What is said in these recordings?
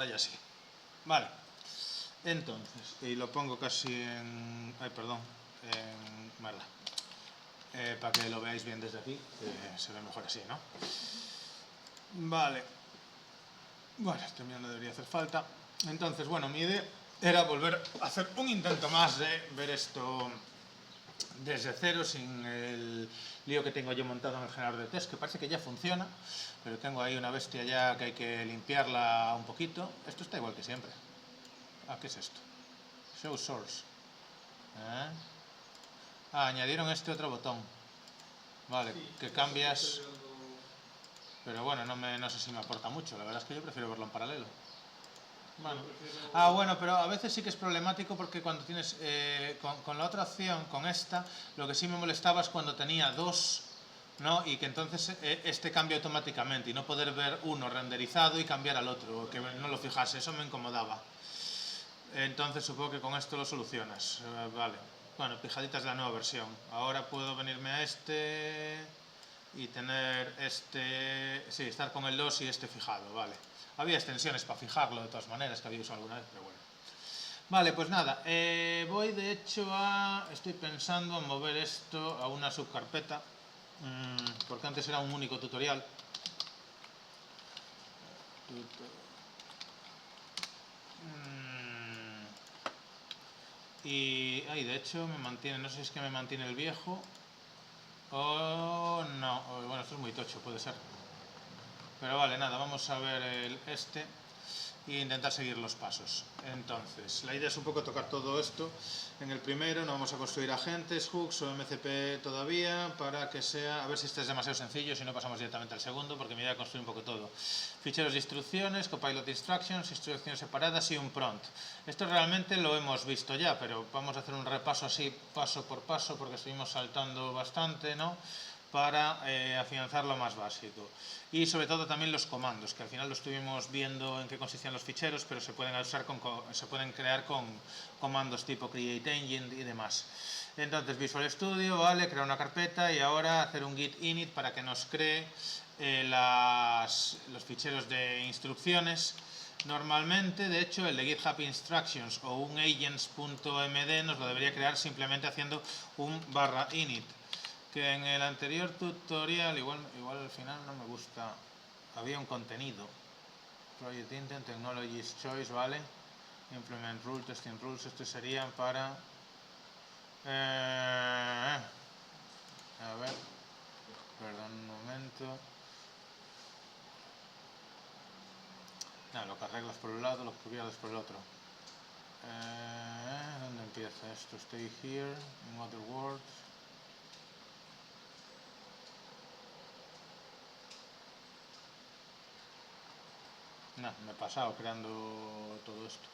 ahora ya sí. Vale. Entonces, y lo pongo casi en... Ay, perdón. En... Merda. Para que lo veáis bien desde aquí, que se ve mejor así, ¿no? Vale. Bueno, este mío no debería hacer falta. Entonces, bueno, mi idea era volver a hacer un intento más de ver esto desde cero, sin el lío que tengo yo montado en el generador de test, que parece que ya funciona, pero tengo ahí una bestia ya que hay que limpiarla un poquito. Esto está igual que siempre. Ah, ¿qué es esto? Show source. Añadieron este otro botón. Vale, sí, que cambias... Pero bueno, no sé si me aporta mucho. La verdad es que yo prefiero verlo en paralelo. Bueno. Bueno, pero a veces sí que es problemático porque cuando tienes con la otra opción, con esta, lo que sí me molestaba es cuando tenía dos, ¿no? Y que entonces este cambia automáticamente y no poder ver uno renderizado y cambiar al otro, que no lo fijase, eso me incomodaba. Entonces supongo que con esto lo solucionas. Vale. Bueno, pijaditas de la nueva versión. Ahora puedo venirme a este y tener este... Sí, estar con el 2 y este fijado, vale. Había extensiones para fijarlo de todas maneras, que había usado alguna vez, pero bueno. Vale, pues nada, voy de hecho a... Estoy pensando en mover esto a una subcarpeta, porque antes era un único tutorial. Y de hecho me mantiene, no sé si es que me mantiene el viejo o no. Bueno, esto es muy tocho, puede ser. Pero vale, nada, vamos a ver este e intentar seguir los pasos. Entonces, la idea es un poco tocar todo esto. En el primero no vamos a construir agentes, hooks o MCP todavía, para que sea... A ver si este es demasiado sencillo, si no pasamos directamente al segundo, porque me voy a construir un poco todo. Ficheros de instrucciones, copilot instructions, instrucciones separadas y un prompt. Esto realmente lo hemos visto ya, pero vamos a hacer un repaso así, paso por paso, porque estuvimos saltando bastante, ¿no?, para afianzar lo más básico. Y sobre todo también los comandos, que al final lo estuvimos viendo en qué consistían los ficheros, pero se pueden usar se pueden crear con comandos tipo create engine y demás. Entonces Visual Studio, vale, crear una carpeta y ahora hacer un git init para que nos cree los ficheros de instrucciones. Normalmente, de hecho, el de GitHub Instructions o un agents.md nos lo debería crear simplemente haciendo un /init. Que en el anterior tutorial, igual al final no me gusta, había un contenido. Project Intent, Technologies Choice, ¿vale? Implement Rule, Testing Rules, estos serían para... a ver, perdón un momento. No, lo que arreglas por un lado, lo que arreglas por el otro. ¿Dónde empieza esto? Stay here, in other words... No, me he pasado creando todo esto.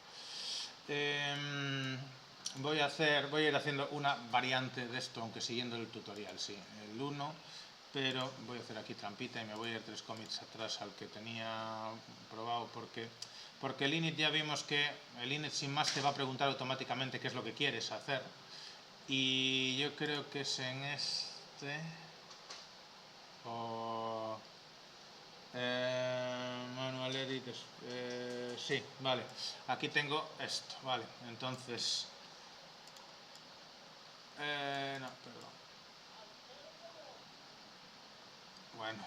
Voy a ir haciendo una variante de esto, aunque siguiendo el tutorial, sí, el 1, pero voy a hacer aquí trampita y me voy a ir 3 commits atrás al que tenía probado, porque el init ya vimos que el init sin más te va a preguntar automáticamente qué es lo que quieres hacer, y yo creo que es en este o... manual edit, sí, vale, aquí tengo esto, vale, entonces no, perdón, bueno,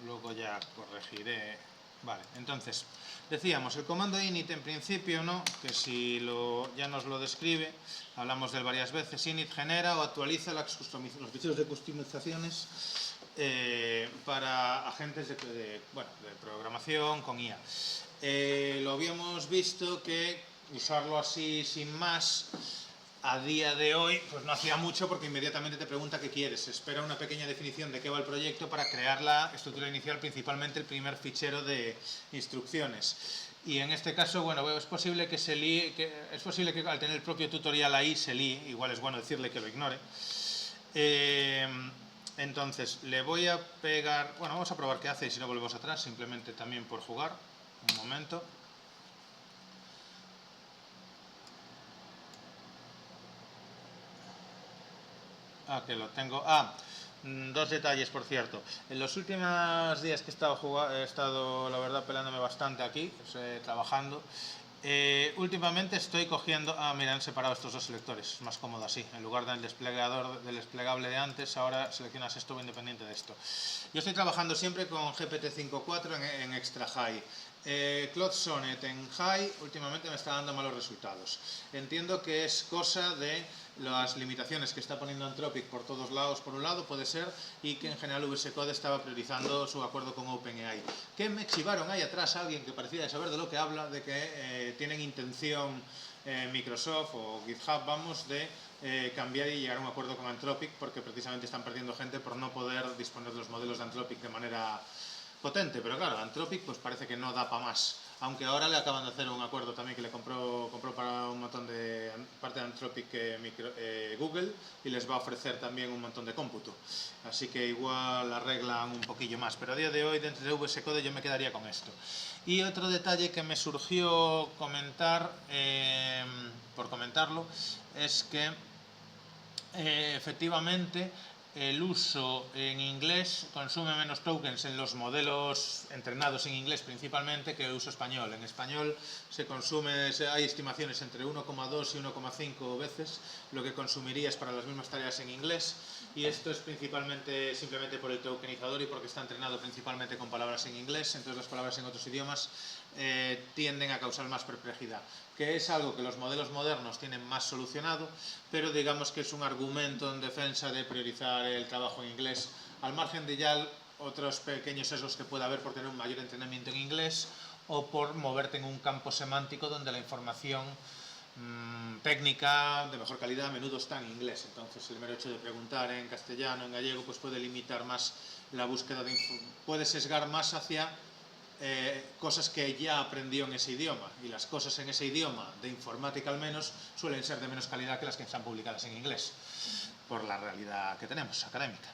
luego ya corregiré. Vale, entonces decíamos el comando init en principio, ¿no?, que si ya nos lo describe, hablamos de él varias veces. Init genera o actualiza los ficheros de customizaciones para agentes de programación con IA. Lo habíamos visto que usarlo así sin más a día de hoy pues no hacía mucho, porque inmediatamente te pregunta qué quieres. Espera una pequeña definición de qué va el proyecto para crear la estructura inicial, principalmente el primer fichero de instrucciones. Y en este caso, bueno, es posible que se líe, es posible que al tener el propio tutorial ahí se líe, igual es bueno decirle que lo ignore. Entonces le voy a pegar, bueno, vamos a probar qué hace y si no volvemos atrás, simplemente también por jugar. Un momento. Que lo tengo. Dos detalles, por cierto. En los últimos días que he estado, la verdad, pelándome bastante aquí, trabajando. Últimamente estoy cogiendo... Ah, mira, han separado estos dos selectores. Es más cómodo así. En lugar del del desplegable de antes, ahora seleccionas esto independiente de esto. Yo estoy trabajando siempre con GPT-5.4 en Extra High. Claude Sonnet en High últimamente me está dando malos resultados. Entiendo que es cosa de las limitaciones que está poniendo Anthropic por todos lados, por un lado puede ser, y que en general VS Code estaba priorizando su acuerdo con OpenAI. Que me exhibaron ahí atrás a alguien que parecía saber de lo que habla, de que tienen intención Microsoft o GitHub, vamos, de cambiar y llegar a un acuerdo con Anthropic, porque precisamente están perdiendo gente por no poder disponer de los modelos de Anthropic de manera potente, pero claro, Anthropic pues parece que no da para más, aunque ahora le acaban de hacer un acuerdo también que le compró para un montón de parte de Anthropic Google, y les va a ofrecer también un montón de cómputo, así que igual arreglan un poquillo más, pero a día de hoy dentro de VS Code yo me quedaría con esto. Y otro detalle que me surgió comentar, por comentarlo, es que efectivamente el uso en inglés consume menos tokens en los modelos entrenados en inglés principalmente que el uso español. En español hay estimaciones entre 1,2 y 1,5 veces lo que consumirías para las mismas tareas en inglés, y esto es principalmente simplemente por el tokenizador y porque está entrenado principalmente con palabras en inglés, entonces las palabras en otros idiomas tienden a causar más perplejidad, que es algo que los modelos modernos tienen más solucionado, pero digamos que es un argumento en defensa de priorizar el trabajo en inglés, al margen de ya otros pequeños sesgos que pueda haber por tener un mayor entrenamiento en inglés o por moverte en un campo semántico donde la información técnica de mejor calidad a menudo está en inglés, entonces el mero hecho de preguntar en castellano, en gallego, pues puede limitar más la búsqueda puede sesgar más hacia cosas que ya aprendió en ese idioma, y las cosas en ese idioma, de informática al menos, suelen ser de menos calidad que las que están publicadas en inglés, por la realidad que tenemos, académica.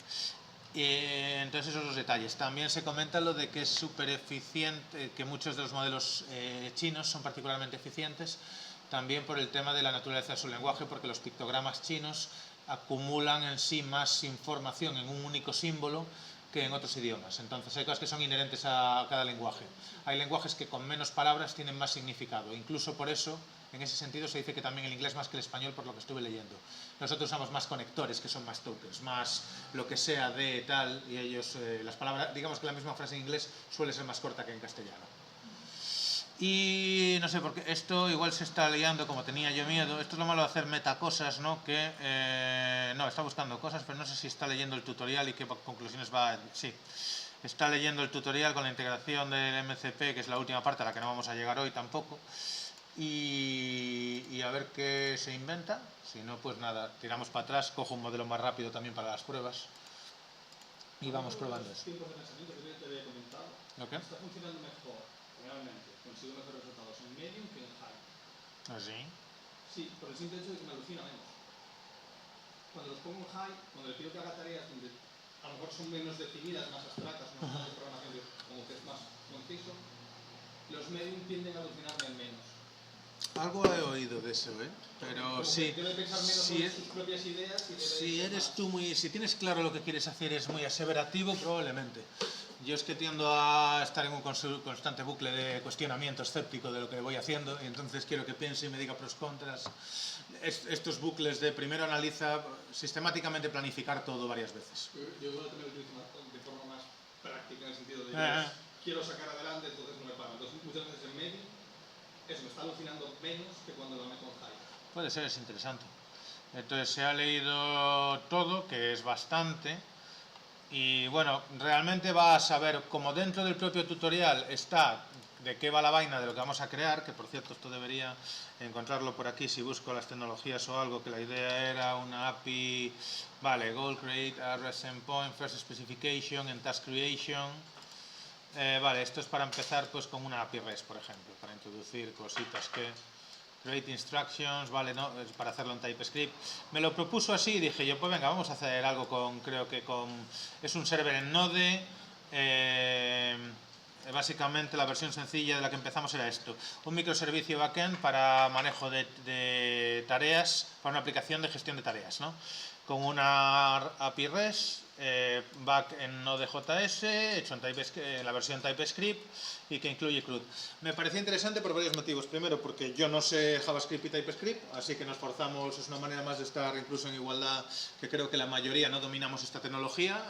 Entonces esos dos detalles. También se comenta lo de que es súper eficiente, que muchos de los modelos chinos son particularmente eficientes, también por el tema de la naturaleza de su lenguaje, porque los pictogramas chinos acumulan en sí más información en un único símbolo que en otros idiomas. Entonces hay cosas que son inherentes a cada lenguaje. Hay lenguajes que con menos palabras tienen más significado. Incluso por eso, en ese sentido, se dice que también el inglés más que el español, por lo que estuve leyendo. Nosotros usamos más conectores, que son más tokens, más lo que sea de tal, y ellos, las palabras, digamos que la misma frase en inglés suele ser más corta que en castellano. Y no sé, porque esto igual se está liando como tenía yo miedo. Esto es lo malo de hacer metacosas, ¿no? Que no, está buscando cosas, pero no sé si está leyendo el tutorial y qué conclusiones va. Sí, está leyendo el tutorial con la integración del MCP, que es la última parte a la que no vamos a llegar hoy tampoco. Y a ver qué se inventa. Si no, pues nada, tiramos para atrás, cojo un modelo más rápido también para las pruebas y vamos probando eso. ¿Lo qué? Está funcionando mejor, realmente. Consigo mejores resultados en medium que en high. ¿Ah, sí? Sí, por el simple hecho de que me alucina menos. Cuando los pongo en high, cuando le pido que haga tareas donde a lo mejor son menos definidas, más abstractas, más de programación, como que es más conciso, los medium tienden a alucinarme menos. Algo he oído de eso, pero sí. Debe pensar menos sobre sus propias ideas y si eres tú si tienes claro lo que quieres hacer, es muy aseverativo, probablemente. Yo es que tiendo a estar en un constante bucle de cuestionamiento escéptico de lo que voy haciendo, y entonces quiero que piense y me diga pros contras. Estos bucles de primero analiza, sistemáticamente planificar todo varias veces. Yo igual también lo utilizo de forma más práctica, en el sentido de quiero sacar adelante, entonces no me paro. Entonces muchas veces en medio eso me está alucinando menos que cuando lo meto en high. Puede ser, es interesante. Entonces se ha leído todo, que es bastante, y bueno, realmente va a saber, como dentro del propio tutorial está de qué va la vaina de lo que vamos a crear, que por cierto esto debería encontrarlo por aquí si busco las tecnologías o algo, que la idea era una API, vale, goal create a REST endpoint, first specification and task creation. Vale, esto es para empezar pues con una API REST, por ejemplo, para introducir cositas que... Create instructions, vale, no, es para hacerlo en TypeScript. Me lo propuso así y dije yo, pues venga, vamos a hacer algo con, creo que con... Es un server en Node, básicamente la versión sencilla de la que empezamos era esto. Un microservicio backend para manejo de tareas, para una aplicación de gestión de tareas, ¿no? Con una API REST back en Node.js, hecho en la versión TypeScript y que incluye CRUD. Me parecía interesante por varios motivos. Primero, porque yo no sé JavaScript y TypeScript, así que nos forzamos, es una manera más de estar incluso en igualdad, que creo que la mayoría no dominamos esta tecnología.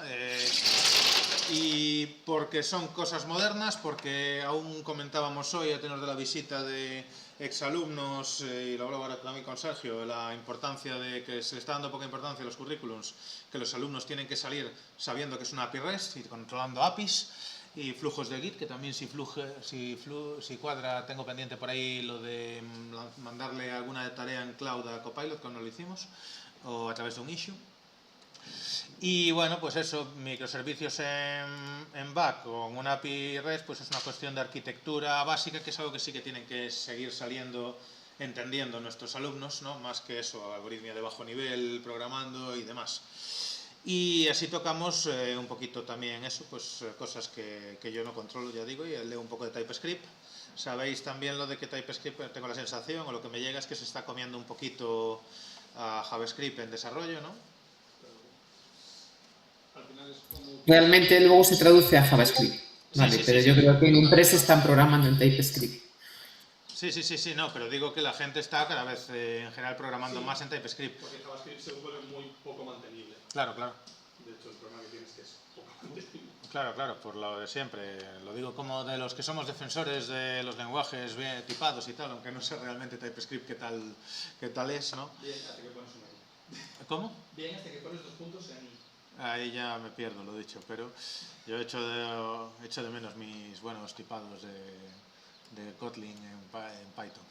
Y porque son cosas modernas, porque aún comentábamos hoy a tenor de la visita de exalumnos, y lo hablo ahora también con Sergio, la importancia de que se le está dando poca importancia a los currículums, que los alumnos tienen que salir sabiendo que es una API REST y controlando APIs y flujos de Git, que también si cuadra, tengo pendiente por ahí lo de mandarle alguna tarea en cloud a Copilot, que aún no lo hicimos, o a través de un issue. Y bueno, pues eso, microservicios en back con una API REST, pues es una cuestión de arquitectura básica, que es algo que sí que tienen que seguir saliendo, entendiendo nuestros alumnos, ¿no? Más que eso, algoritmia de bajo nivel, programando y demás. Y así tocamos un poquito también eso, pues cosas que yo no controlo, ya digo, y leo un poco de TypeScript. Sabéis también lo de que TypeScript, tengo la sensación, o lo que me llega es que se está comiendo un poquito a JavaScript en desarrollo, ¿no? Realmente luego se traduce a JavaScript, vale, pero yo creo que en empresas están programando en TypeScript. Sí, no, pero digo que la gente está cada vez en general programando más en TypeScript. Porque JavaScript se vuelve muy poco mantenible. Claro. De hecho, el problema que tienes es que es poco mantenible. Claro, por lo de siempre. Lo digo como de los que somos defensores de los lenguajes bien tipados y tal, aunque no sé realmente TypeScript qué tal es, ¿no? Bien, hasta que pones un ahí. ¿Cómo? Bien, hasta que pones 2 puntos en ahí. Ahí ya me pierdo, lo dicho, pero yo echo de menos mis buenos tipados de Kotlin en Python.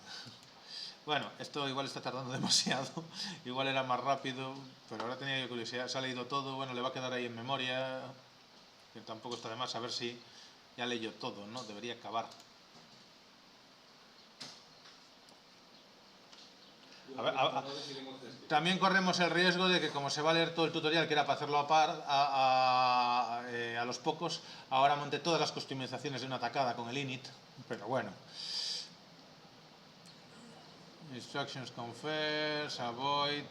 Bueno, esto igual está tardando demasiado, igual era más rápido, pero ahora tenía yo curiosidad, se ha leído todo, bueno, le va a quedar ahí en memoria, que tampoco está de más, a ver si ya leyó todo, ¿no? Debería acabar. También corremos el riesgo de que como se va a leer todo el tutorial, que era para hacerlo a los pocos, ahora monte todas las customizaciones de una tacada con el init, pero bueno. Instructions confers, avoid.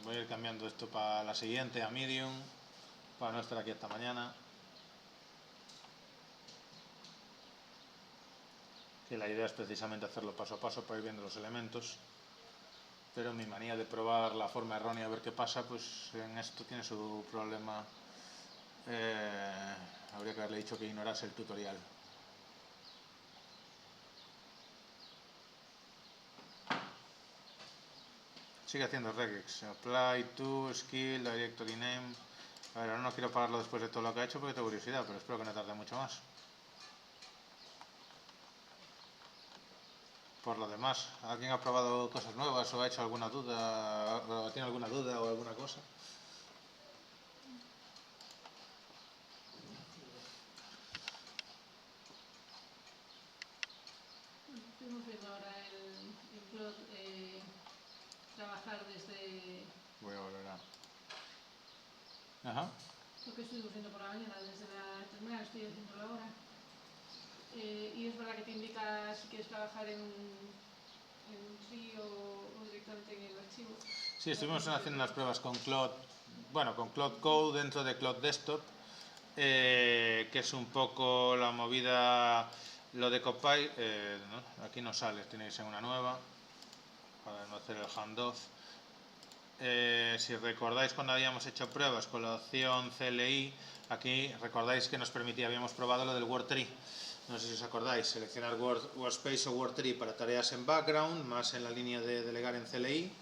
Voy a ir cambiando esto para la siguiente, a medium, para no estar aquí hasta mañana. Que la idea es precisamente hacerlo paso a paso para ir viendo los elementos. Pero mi manía de probar la forma errónea a ver qué pasa, pues en esto tiene su problema. Habría que haberle dicho que ignorase el tutorial. Sigue haciendo regex. Apply to, skill, directory name. A ver, ahora no quiero pararlo después de todo lo que ha hecho porque tengo curiosidad, pero espero que no tarde mucho más. Por lo demás, ¿alguien ha probado cosas nuevas o ha hecho alguna duda, o tiene alguna duda o alguna cosa? Estuvimos viendo ahora el Cloud trabajar desde... Voy a volver a... Ajá. Lo que estuvimos viendo por la mañana, desde la terminal, estoy haciéndolo ahora. Y es verdad que te indica si quieres trabajar en un tree o directamente en el archivo. Sí, estuvimos haciendo unas pruebas con Cloud, bueno, con Cloud Code dentro de Cloud Desktop, que es un poco la movida, lo de Copilot, ¿no? Aquí no sale, tiene que ser una nueva, para no hacer el handoff. Si recordáis cuando habíamos hecho pruebas con la opción CLI, aquí recordáis que nos permitía, habíamos probado lo del Word3. No sé si os acordáis, seleccionar Workspace o Word3 para tareas en background, más en la línea de delegar en CLI,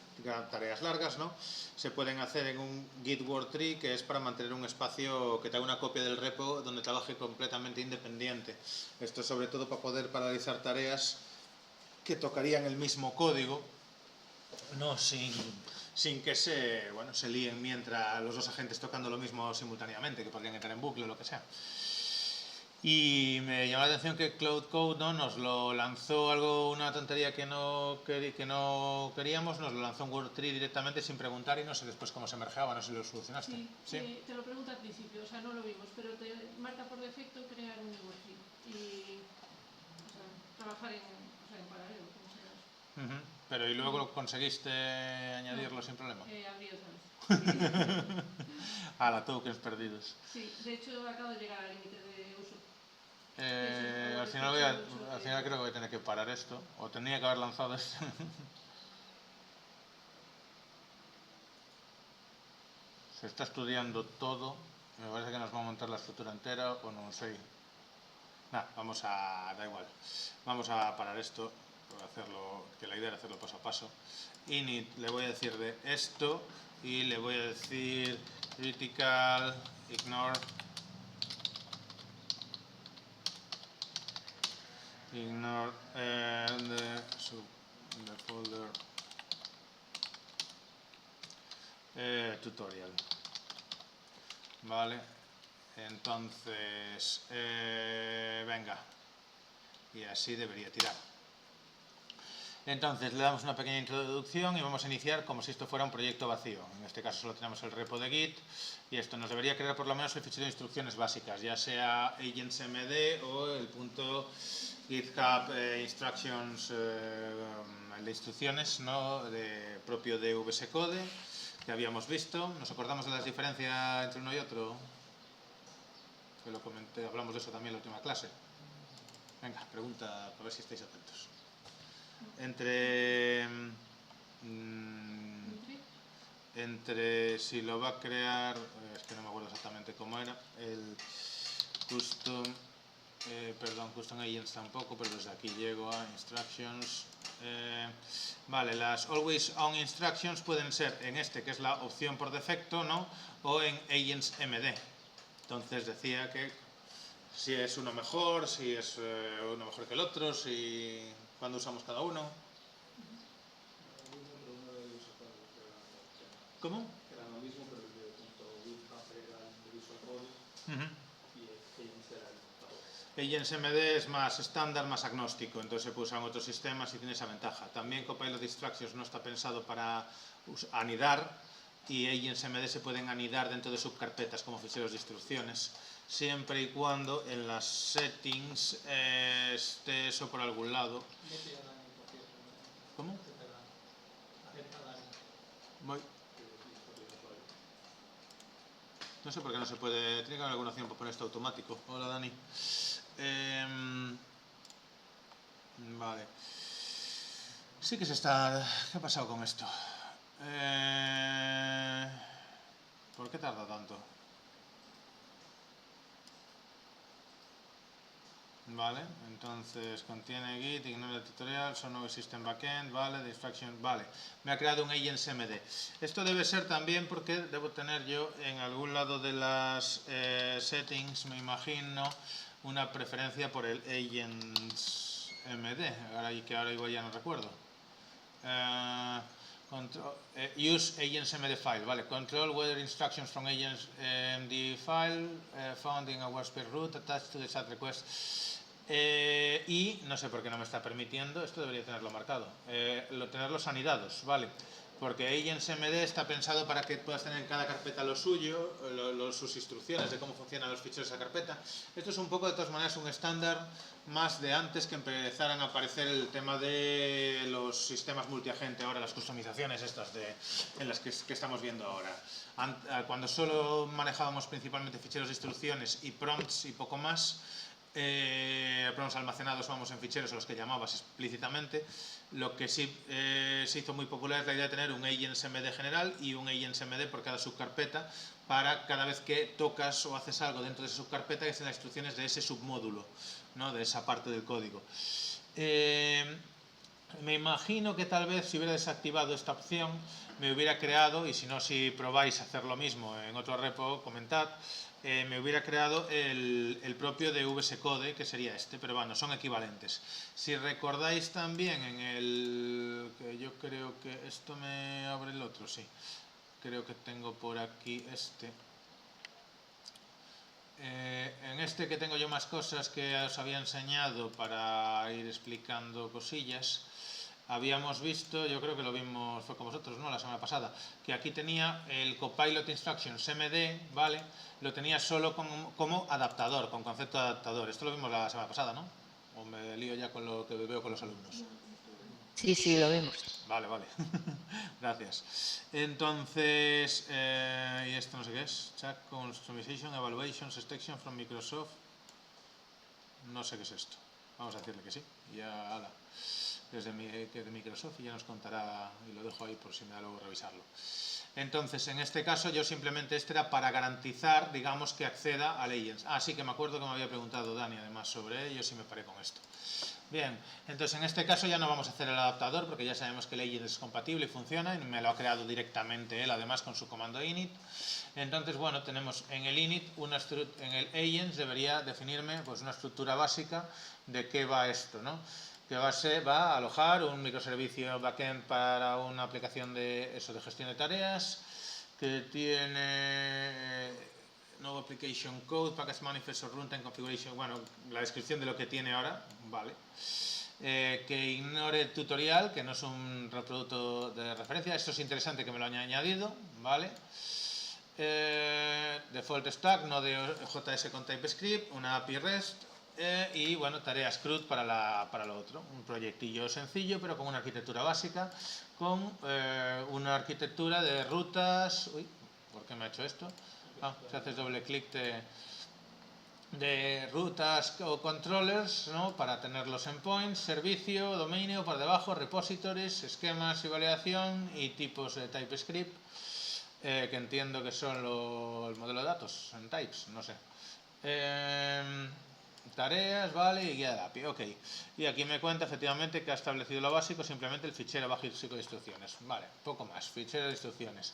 tareas largas, ¿no? Se pueden hacer en un Git Word3, que es para mantener un espacio que te haga una copia del repo donde trabaje completamente independiente. Esto sobre todo para poder paralizar tareas que tocarían el mismo código, no sin que se líen mientras los dos agentes tocando lo mismo simultáneamente, que podrían entrar en bucle o lo que sea. Y me llamó la atención que Cloud Code, ¿no? Nos lo lanzó una tontería que no queríamos, nos lo lanzó en Word3 directamente sin preguntar y no sé después cómo se mergeaba, no sé si lo solucionaste. Sí, te lo pregunto al principio, o sea, no lo vimos, pero te marca por defecto crear un Word3 y trabajar en paralelo, como se llama. Pero y luego conseguiste añadirlo sin problema. Abrí otra vez. A la tokens perdidos. Sí, de hecho acabo de llegar al límite de uso. Al final creo que voy a tener que parar esto, o tenía que haber lanzado esto. Se está estudiando todo, me parece que nos va a montar la estructura entera, o no sé. Nada, da igual, vamos a parar esto, que la idea era hacerlo paso a paso. Init le voy a decir de esto, y le voy a decir critical, ignore the folder tutorial. Vale, entonces venga, y así debería tirar. Entonces le damos una pequeña introducción y vamos a iniciar como si esto fuera un proyecto vacío. En este caso solo tenemos el repo de Git y esto nos debería crear por lo menos el fichero de instrucciones básicas, ya sea agentsmd o el punto GitHub instructions, el de instrucciones, ¿no? Propio de VS Code que habíamos visto. ¿Nos acordamos de las diferencias entre uno y otro? Que lo comenté, hablamos de eso también en la última clase. Venga, pregunta para ver si estáis atentos. Entre si lo va a crear, es que no me acuerdo exactamente cómo era, el custom agents tampoco, pero desde aquí llego a instructions. Vale, las always on instructions pueden ser en este, que es la opción por defecto, ¿no? O en agentsmd. Entonces decía que si es uno mejor, si es uno mejor que el otro, si cuándo usamos cada uno. ¿Cómo? Era lo mismo, pero el de .github era el de Visual Code y Agents era el agentsmd es más estándar, más agnóstico, entonces se puede usar en otros sistemas y tiene esa ventaja. También Copilot Instructions no está pensado para anidar, y agentsmd se pueden anidar dentro de subcarpetas como ficheros de instrucciones, siempre y cuando en las settings esté eso por algún lado. ¿Cómo? Voy. No sé por qué no se puede, tiene que haber alguna opción para poner esto automático. Hola Dani. Vale. Sí que se está... ¿Qué ha pasado con esto? ¿Por qué tarda tanto? Vale, entonces contiene Git, ignora el tutorial, son no system backend, vale, de instruction, vale. Me ha creado un agentsmd. Esto debe ser también porque debo tener yo en algún lado de las settings, me imagino, una preferencia por el agentsmd, ahora igual ya no recuerdo. Use agentsmd file, vale, control whether instructions from agentsmd file found in our spare root attached to the chat request. Y no sé por qué no me está permitiendo, esto debería tenerlo marcado, tenerlos anidados, ¿vale? Porque agentsmd está pensado para que puedas tener en cada carpeta lo suyo, sus instrucciones de cómo funcionan los ficheros de esa carpeta. Esto es un poco, de todas maneras, un estándar más de antes que empezaran a aparecer el tema de los sistemas multiagente, ahora las customizaciones estas en las que estamos viendo ahora. Cuando solo manejábamos principalmente ficheros de instrucciones y prompts y poco más, prompts almacenados vamos en ficheros a los que llamabas explícitamente. Lo que sí se hizo muy popular es la idea de tener un agentsmd general y un agentsmd por cada subcarpeta, para cada vez que tocas o haces algo dentro de esa subcarpeta que estén las instrucciones de ese submódulo, ¿no? De esa parte del código. Me imagino que tal vez si hubiera desactivado esta opción me hubiera creado, y si no, si probáis hacer lo mismo en otro repo, comentad, me hubiera creado el propio de VS Code, que sería este, pero bueno, son equivalentes. Si recordáis también en el... que yo creo que esto me abre el otro, sí. Creo que tengo por aquí este. En este que tengo yo más cosas que os había enseñado para ir explicando cosillas, habíamos visto, yo creo que lo vimos, fue con vosotros, ¿no? La semana pasada, que aquí tenía el Copilot Instructions MD, ¿vale? Lo tenía solo como adaptador, con concepto de adaptador. Esto lo vimos la semana pasada, ¿no? O me lío ya con lo que veo con los alumnos. Sí, sí, lo vimos. Vale, vale. Gracias. Entonces, y esto no sé qué es. Check Customization, Evaluations, Extension from Microsoft. No sé qué es esto. Vamos a decirle que sí. Ya, ala. Desde de Microsoft y ya nos contará, y lo dejo ahí por si me da luego revisarlo. Entonces, en este caso, yo simplemente este era para garantizar, digamos, que acceda a Legends. Ah, sí, que me acuerdo que me había preguntado Dani, además, sobre ellos y me paré con esto. Bien, entonces en este caso ya no vamos a hacer el adaptador porque ya sabemos que Legends es compatible y funciona y me lo ha creado directamente él, además con su comando init. Entonces, bueno, tenemos en el init, en el agents debería definirme pues una estructura básica de qué va esto, ¿no? Que va a alojar un microservicio backend para una aplicación de gestión de tareas, que tiene no application code, package manifest o runtime configuration, bueno, la descripción de lo que tiene ahora, vale. Que ignore el tutorial, que no es un producto de referencia, esto es interesante que me lo haya añadido, vale. Default stack, no de JS con TypeScript, una API REST, y bueno, tareas CRUD para lo otro, un proyectillo sencillo pero con una arquitectura básica, con una arquitectura de rutas. Uy, ¿por qué me ha hecho esto? Ah, si haces doble clic de rutas o controllers, ¿no? Para tener los endpoints, servicio, dominio, por debajo, repositories, esquemas y validación y tipos de TypeScript, que entiendo que son el modelo de datos en types, no sé. Tareas, vale, y guía de API, ok. Y aquí me cuenta efectivamente que ha establecido lo básico, simplemente el fichero básico de instrucciones. Vale, poco más, fichero de instrucciones.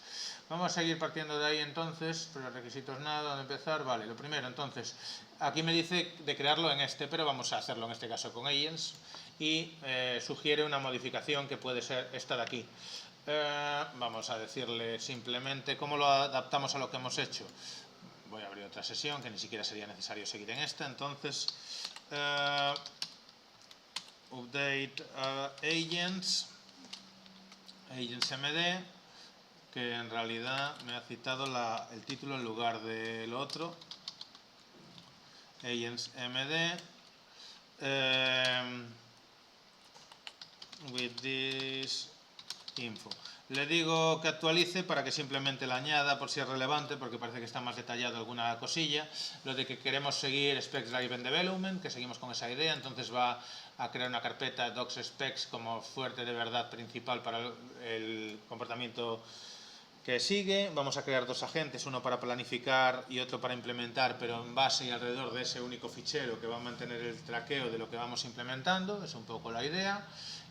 Vamos a seguir partiendo de ahí entonces, pero requisitos nada, ¿dónde empezar? Vale, lo primero entonces, aquí me dice de crearlo en este, pero vamos a hacerlo en este caso con agents y sugiere una modificación que puede ser esta de aquí. Vamos a decirle simplemente cómo lo adaptamos a lo que hemos hecho. Voy a abrir otra sesión que ni siquiera sería necesario seguir en esta. Entonces, update agents md, que en realidad me ha citado el título en lugar del otro. Agents md with this info. Le digo que actualice para que simplemente la añada por si es relevante, porque parece que está más detallado alguna cosilla. Lo de que queremos seguir Specs Driven Development, que seguimos con esa idea, entonces va a crear una carpeta Docs Specs como fuerte de verdad principal para el comportamiento que sigue. Vamos a crear dos agentes, uno para planificar y otro para implementar, pero en base y alrededor de ese único fichero que va a mantener el traqueo de lo que vamos implementando, es un poco la idea.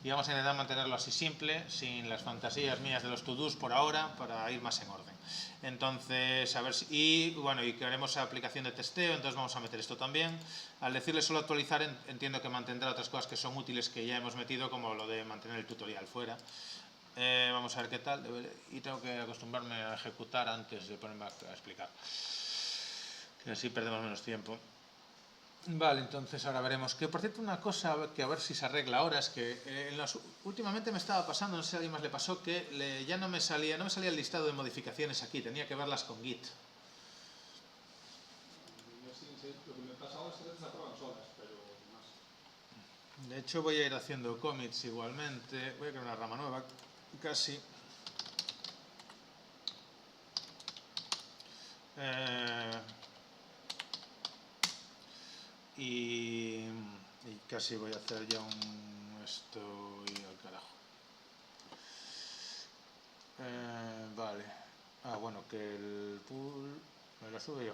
Y vamos a intentar mantenerlo así simple, sin las fantasías mías de los to-dos por ahora, para ir más en orden. Entonces, a ver si... Y bueno, y queremos aplicación de testeo, entonces vamos a meter esto también. Al decirle solo actualizar, entiendo que mantendrá otras cosas que son útiles que ya hemos metido, como lo de mantener el tutorial fuera. Vamos a ver qué tal. Y tengo que acostumbrarme a ejecutar antes de ponerme a explicar, que así perdemos menos tiempo. Vale, entonces ahora veremos. Que por cierto, una cosa que a ver si se arregla ahora es que últimamente me estaba pasando, no sé si a alguien más le pasó, que ya no me salía el listado de modificaciones aquí, tenía que verlas con Git. Lo que me pasa ahora es que se aprueban solas, pero más. De hecho voy a ir haciendo commits igualmente. Voy a crear una rama nueva, casi. Y casi voy a hacer ya esto y al carajo. Vale. Ah, bueno, que el pool me lo sube yo.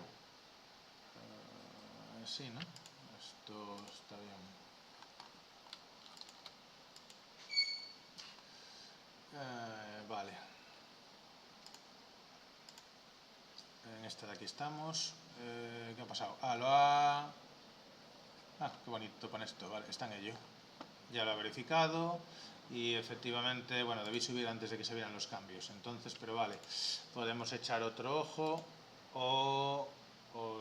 Sí, ¿no? Esto está bien. Vale. En esta de aquí estamos. ¿Qué ha pasado? Qué bonito pone esto, vale, está en ello. Ya lo ha verificado y efectivamente, bueno, debí subir antes de que se vieran los cambios. Entonces, pero vale, podemos echar otro ojo o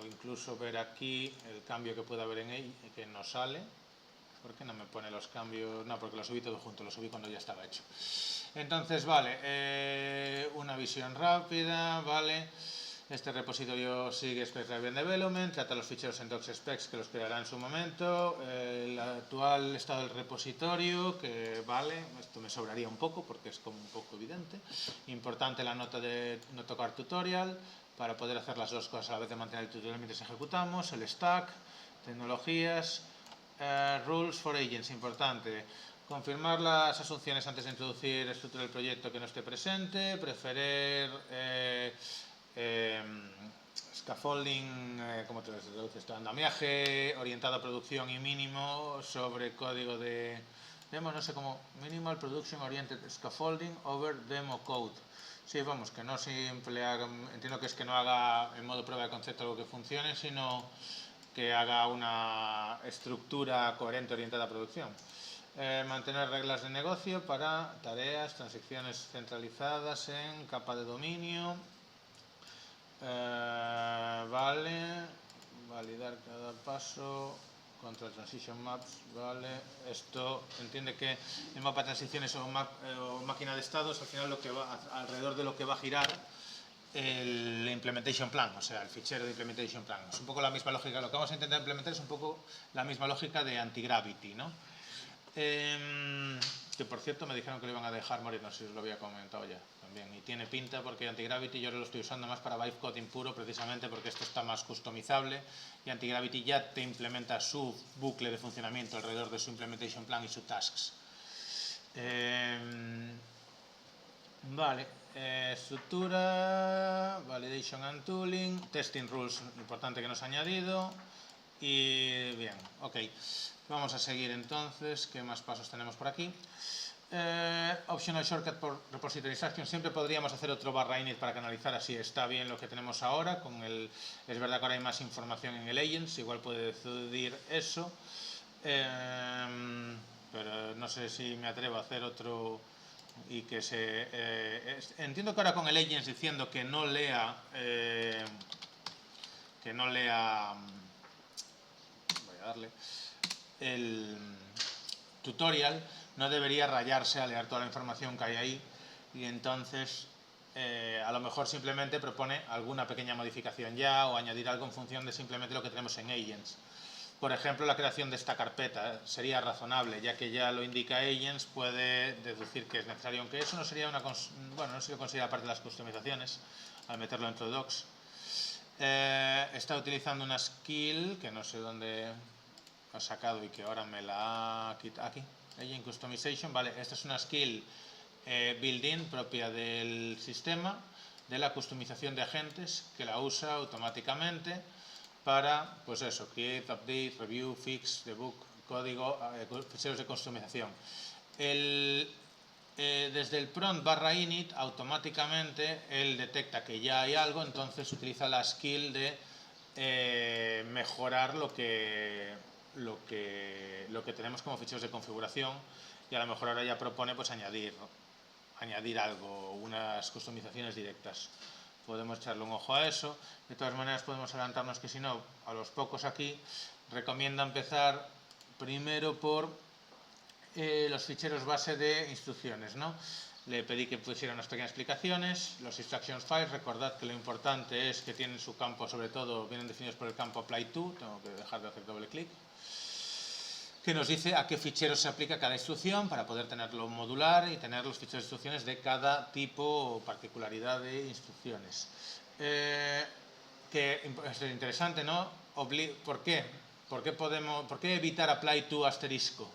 incluso ver aquí el cambio que puede haber en él, que no sale. ¿Por qué no me pone los cambios? No, porque lo subí todo junto, lo subí cuando ya estaba hecho. Entonces, vale, una visión rápida, vale. Este repositorio sigue Spec-Driven Development, trata los ficheros en docs-specs que los creará en su momento, el actual estado del repositorio, que vale, esto me sobraría un poco porque es como un poco evidente. Importante la nota de no tocar tutorial, para poder hacer las dos cosas a la vez de mantener el tutorial mientras ejecutamos, el stack, tecnologías, rules for agents, importante. Confirmar las asunciones antes de introducir estructura del proyecto que no esté presente, preferir scaffolding, ¿cómo te traduce esto? Andamiaje orientado a producción y mínimo sobre código de demo, no sé cómo, minimal production oriented scaffolding over demo code. Sí, vamos, que no simple haga, entiendo que es que no haga en modo prueba de concepto algo que funcione, sino que haga una estructura coherente orientada a producción. Mantener reglas de negocio para tareas, transacciones centralizadas en capa de dominio. Vale, validar cada paso, control transition maps, vale. Esto entiende que el mapa de transiciones o máquina de estados, al final lo que va alrededor de lo que va a girar el implementation plan, o sea, el fichero de implementation plan. Es un poco la misma lógica, lo que vamos a intentar implementar es un poco la misma lógica de anti-gravity, ¿no? Que por cierto me dijeron que lo iban a dejar morir, no sé si os lo había comentado ya también, y tiene pinta porque anti-gravity yo ahora lo estoy usando más para vibe coding puro, precisamente porque esto está más customizable y anti-gravity ya te implementa su bucle de funcionamiento alrededor de su implementation plan y sus tasks. Vale, estructura, validation and tooling, testing rules, importante que nos ha añadido. Y bien, ok, vamos a seguir entonces. ¿Qué más pasos tenemos por aquí? Optional shortcut por repository instruction. Siempre podríamos hacer otro /init para canalizar, así está bien lo que tenemos ahora. Es verdad que ahora hay más información en el agents, igual puede decidir eso. Pero no sé si me atrevo a hacer otro y que entiendo que ahora con el agents diciendo que no lea voy a darle el tutorial, no debería rayarse a leer toda la información que hay ahí y entonces a lo mejor simplemente propone alguna pequeña modificación ya o añadir algo en función de simplemente lo que tenemos en agents. Por ejemplo, la creación de esta carpeta sería razonable, ya que ya lo indica agents, puede deducir que es necesario, aunque eso no sería no se considera parte de las customizaciones al meterlo dentro de docs. Está utilizando una skill que no sé dónde ha sacado y que ahora me la ha quitado aquí, Agent Customization, vale, esta es una skill built-in propia del sistema de la customización de agentes que la usa automáticamente para, pues eso, create, update, review, fix, debug, código, ficheros de customización. Desde el prompt /init automáticamente él detecta que ya hay algo, entonces utiliza la skill de mejorar lo que tenemos como ficheros de configuración y a lo mejor ahora ya propone pues añadir algo, unas customizaciones directas. Podemos echarle un ojo a eso. De todas maneras podemos adelantarnos que si no, a los pocos aquí recomienda empezar primero por los ficheros base de instrucciones, ¿no? Le pedí que pusiera unas pequeñas explicaciones. Los instructions files, recordad que lo importante es que tienen su campo, sobre todo vienen definidos por el campo apply to, tengo que dejar de hacer doble clic, que nos dice a qué fichero se aplica cada instrucción para poder tenerlo modular y tener los ficheros de instrucciones de cada tipo o particularidad de instrucciones. Que es interesante, ¿no? ¿Por qué? ¿Por qué evitar apply to asterisco,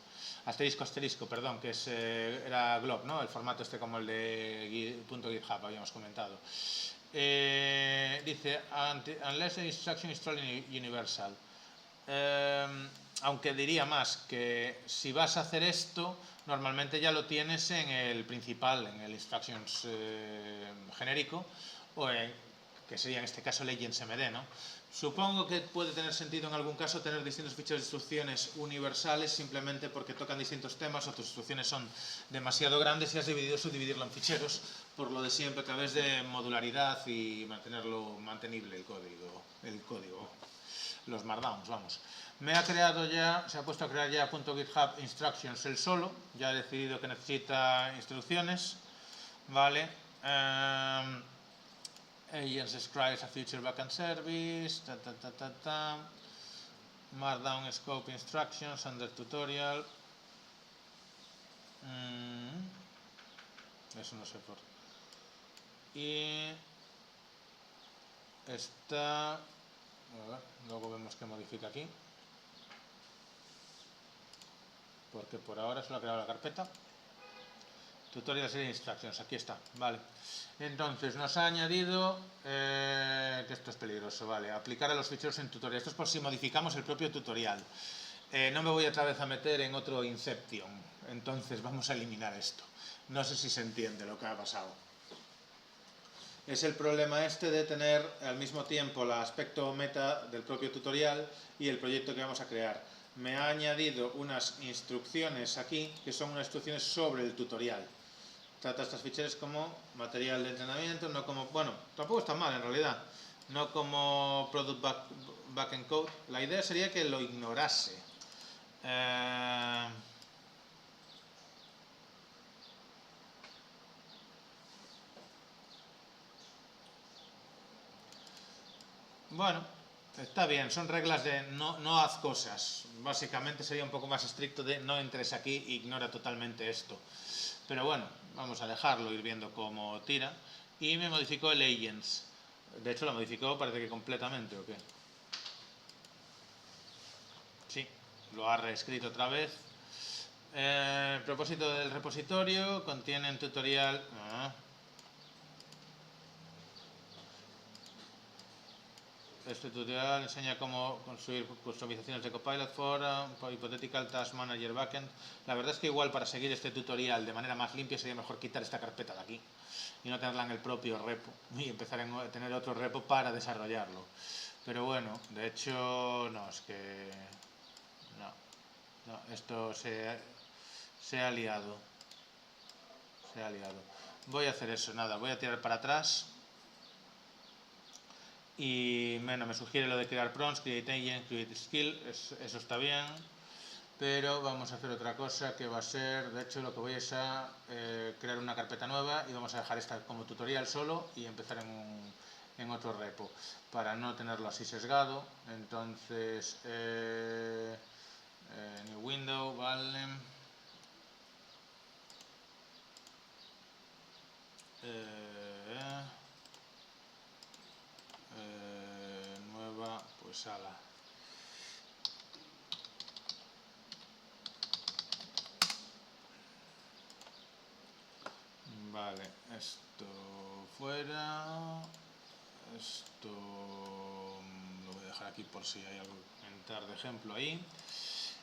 perdón, que era glob, ¿no? El formato como el de .github habíamos comentado. Dice, unless the instruction is truly universal. Aunque diría más que si vas a hacer esto, normalmente ya lo tienes en el principal, en el instructions genérico, o que sería en este caso el agents.md, ¿no? Supongo que puede tener sentido en algún caso tener distintos ficheros de instrucciones universales simplemente porque tocan distintos temas o tus instrucciones son demasiado grandes y has decidido subdividirlo en ficheros por lo de siempre a través de modularidad y mantenerlo mantenible el código, los markdowns, vamos. Se ha puesto a crear ya .github instructions él solo, ya ha decidido que necesita instrucciones, vale. Agents describes a future backend service, Markdown scope instructions under tutorial. Eso no sé por. Y esta, a ver, luego vemos que modifica aquí, porque por ahora solo ha creado la carpeta. Tutorial serie instructions, aquí está, vale. Entonces nos ha añadido, que esto es peligroso, vale, aplicar a los ficheros en tutorial. Esto es por si modificamos el propio tutorial. No me voy otra vez a meter en otro Inception, entonces vamos a eliminar esto. No sé si se entiende lo que ha pasado. Es el problema este de tener al mismo tiempo el aspecto meta del propio tutorial y el proyecto que vamos a crear. Me ha añadido unas instrucciones aquí, que son unas instrucciones sobre el tutorial. Trata estas ficheras como material de entrenamiento, no como, bueno, tampoco está mal en realidad, no como product backend code. La idea sería que lo ignorase. Bueno, está bien, son reglas de no haz cosas. Básicamente sería un poco más estricto de no entres aquí, ignora totalmente esto. Pero bueno, vamos a dejarlo, ir viendo cómo tira. Y me modificó el agents. De hecho lo modificó parece que completamente, ¿o qué? Sí, lo ha reescrito otra vez. El propósito del repositorio contiene un tutorial. Este tutorial enseña cómo construir customizaciones de Copilot for Hypothetical Task Manager Backend. La verdad es que igual para seguir este tutorial de manera más limpia sería mejor quitar esta carpeta de aquí y no tenerla en el propio repo y empezar a tener otro repo para desarrollarlo. Pero bueno, de hecho, no, es que... No, esto se ha liado. Se ha liado. Voy a hacer eso, nada, voy a tirar para atrás. Y bueno, me sugiere lo de crear prompts, create agent, create skill, eso está bien, pero vamos a hacer otra cosa que va a ser, de hecho lo que voy es a crear una carpeta nueva y vamos a dejar esta como tutorial solo y empezar en otro repo para no tenerlo así sesgado. Entonces new window, vale, nueva, pues ala. Vale, esto fuera, esto lo voy a dejar aquí por si hay algo que entrar de ejemplo ahí.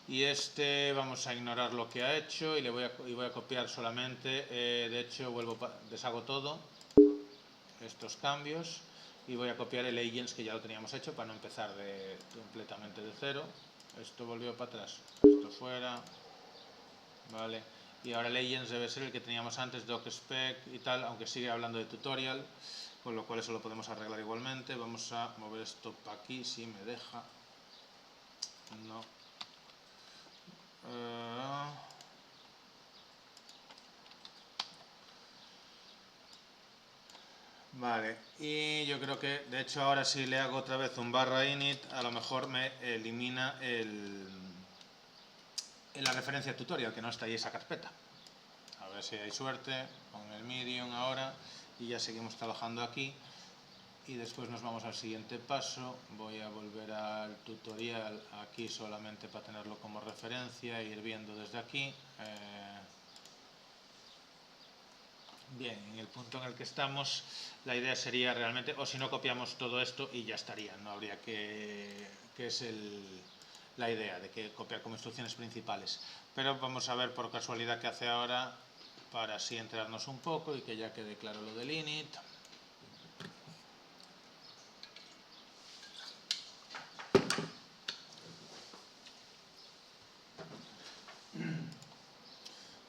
Y este vamos a ignorar lo que ha hecho y le voy a copiar solamente, de hecho deshago todo estos cambios y voy a copiar el agents que ya lo teníamos hecho para no empezar completamente de cero. Esto volvió para atrás, esto fuera, vale, y ahora el agents debe ser el que teníamos antes, docspec y tal, aunque sigue hablando de tutorial, con lo cual eso lo podemos arreglar igualmente. Vamos a mover esto para aquí si me deja. No. Vale, y yo creo que de hecho ahora si le hago otra vez un barra init a lo mejor me elimina la referencia tutorial, que no está ahí esa carpeta. A ver si hay suerte con el medium ahora y ya seguimos trabajando aquí y después nos vamos al siguiente paso. Voy a volver al tutorial aquí solamente para tenerlo como referencia e ir viendo desde aquí. Bien, en el punto en el que estamos, la idea sería realmente, o si no copiamos todo esto y ya estaría, no habría que es la idea de que copiar como instrucciones principales. Pero vamos a ver por casualidad qué hace ahora para así enterarnos un poco y que ya quede claro lo del init.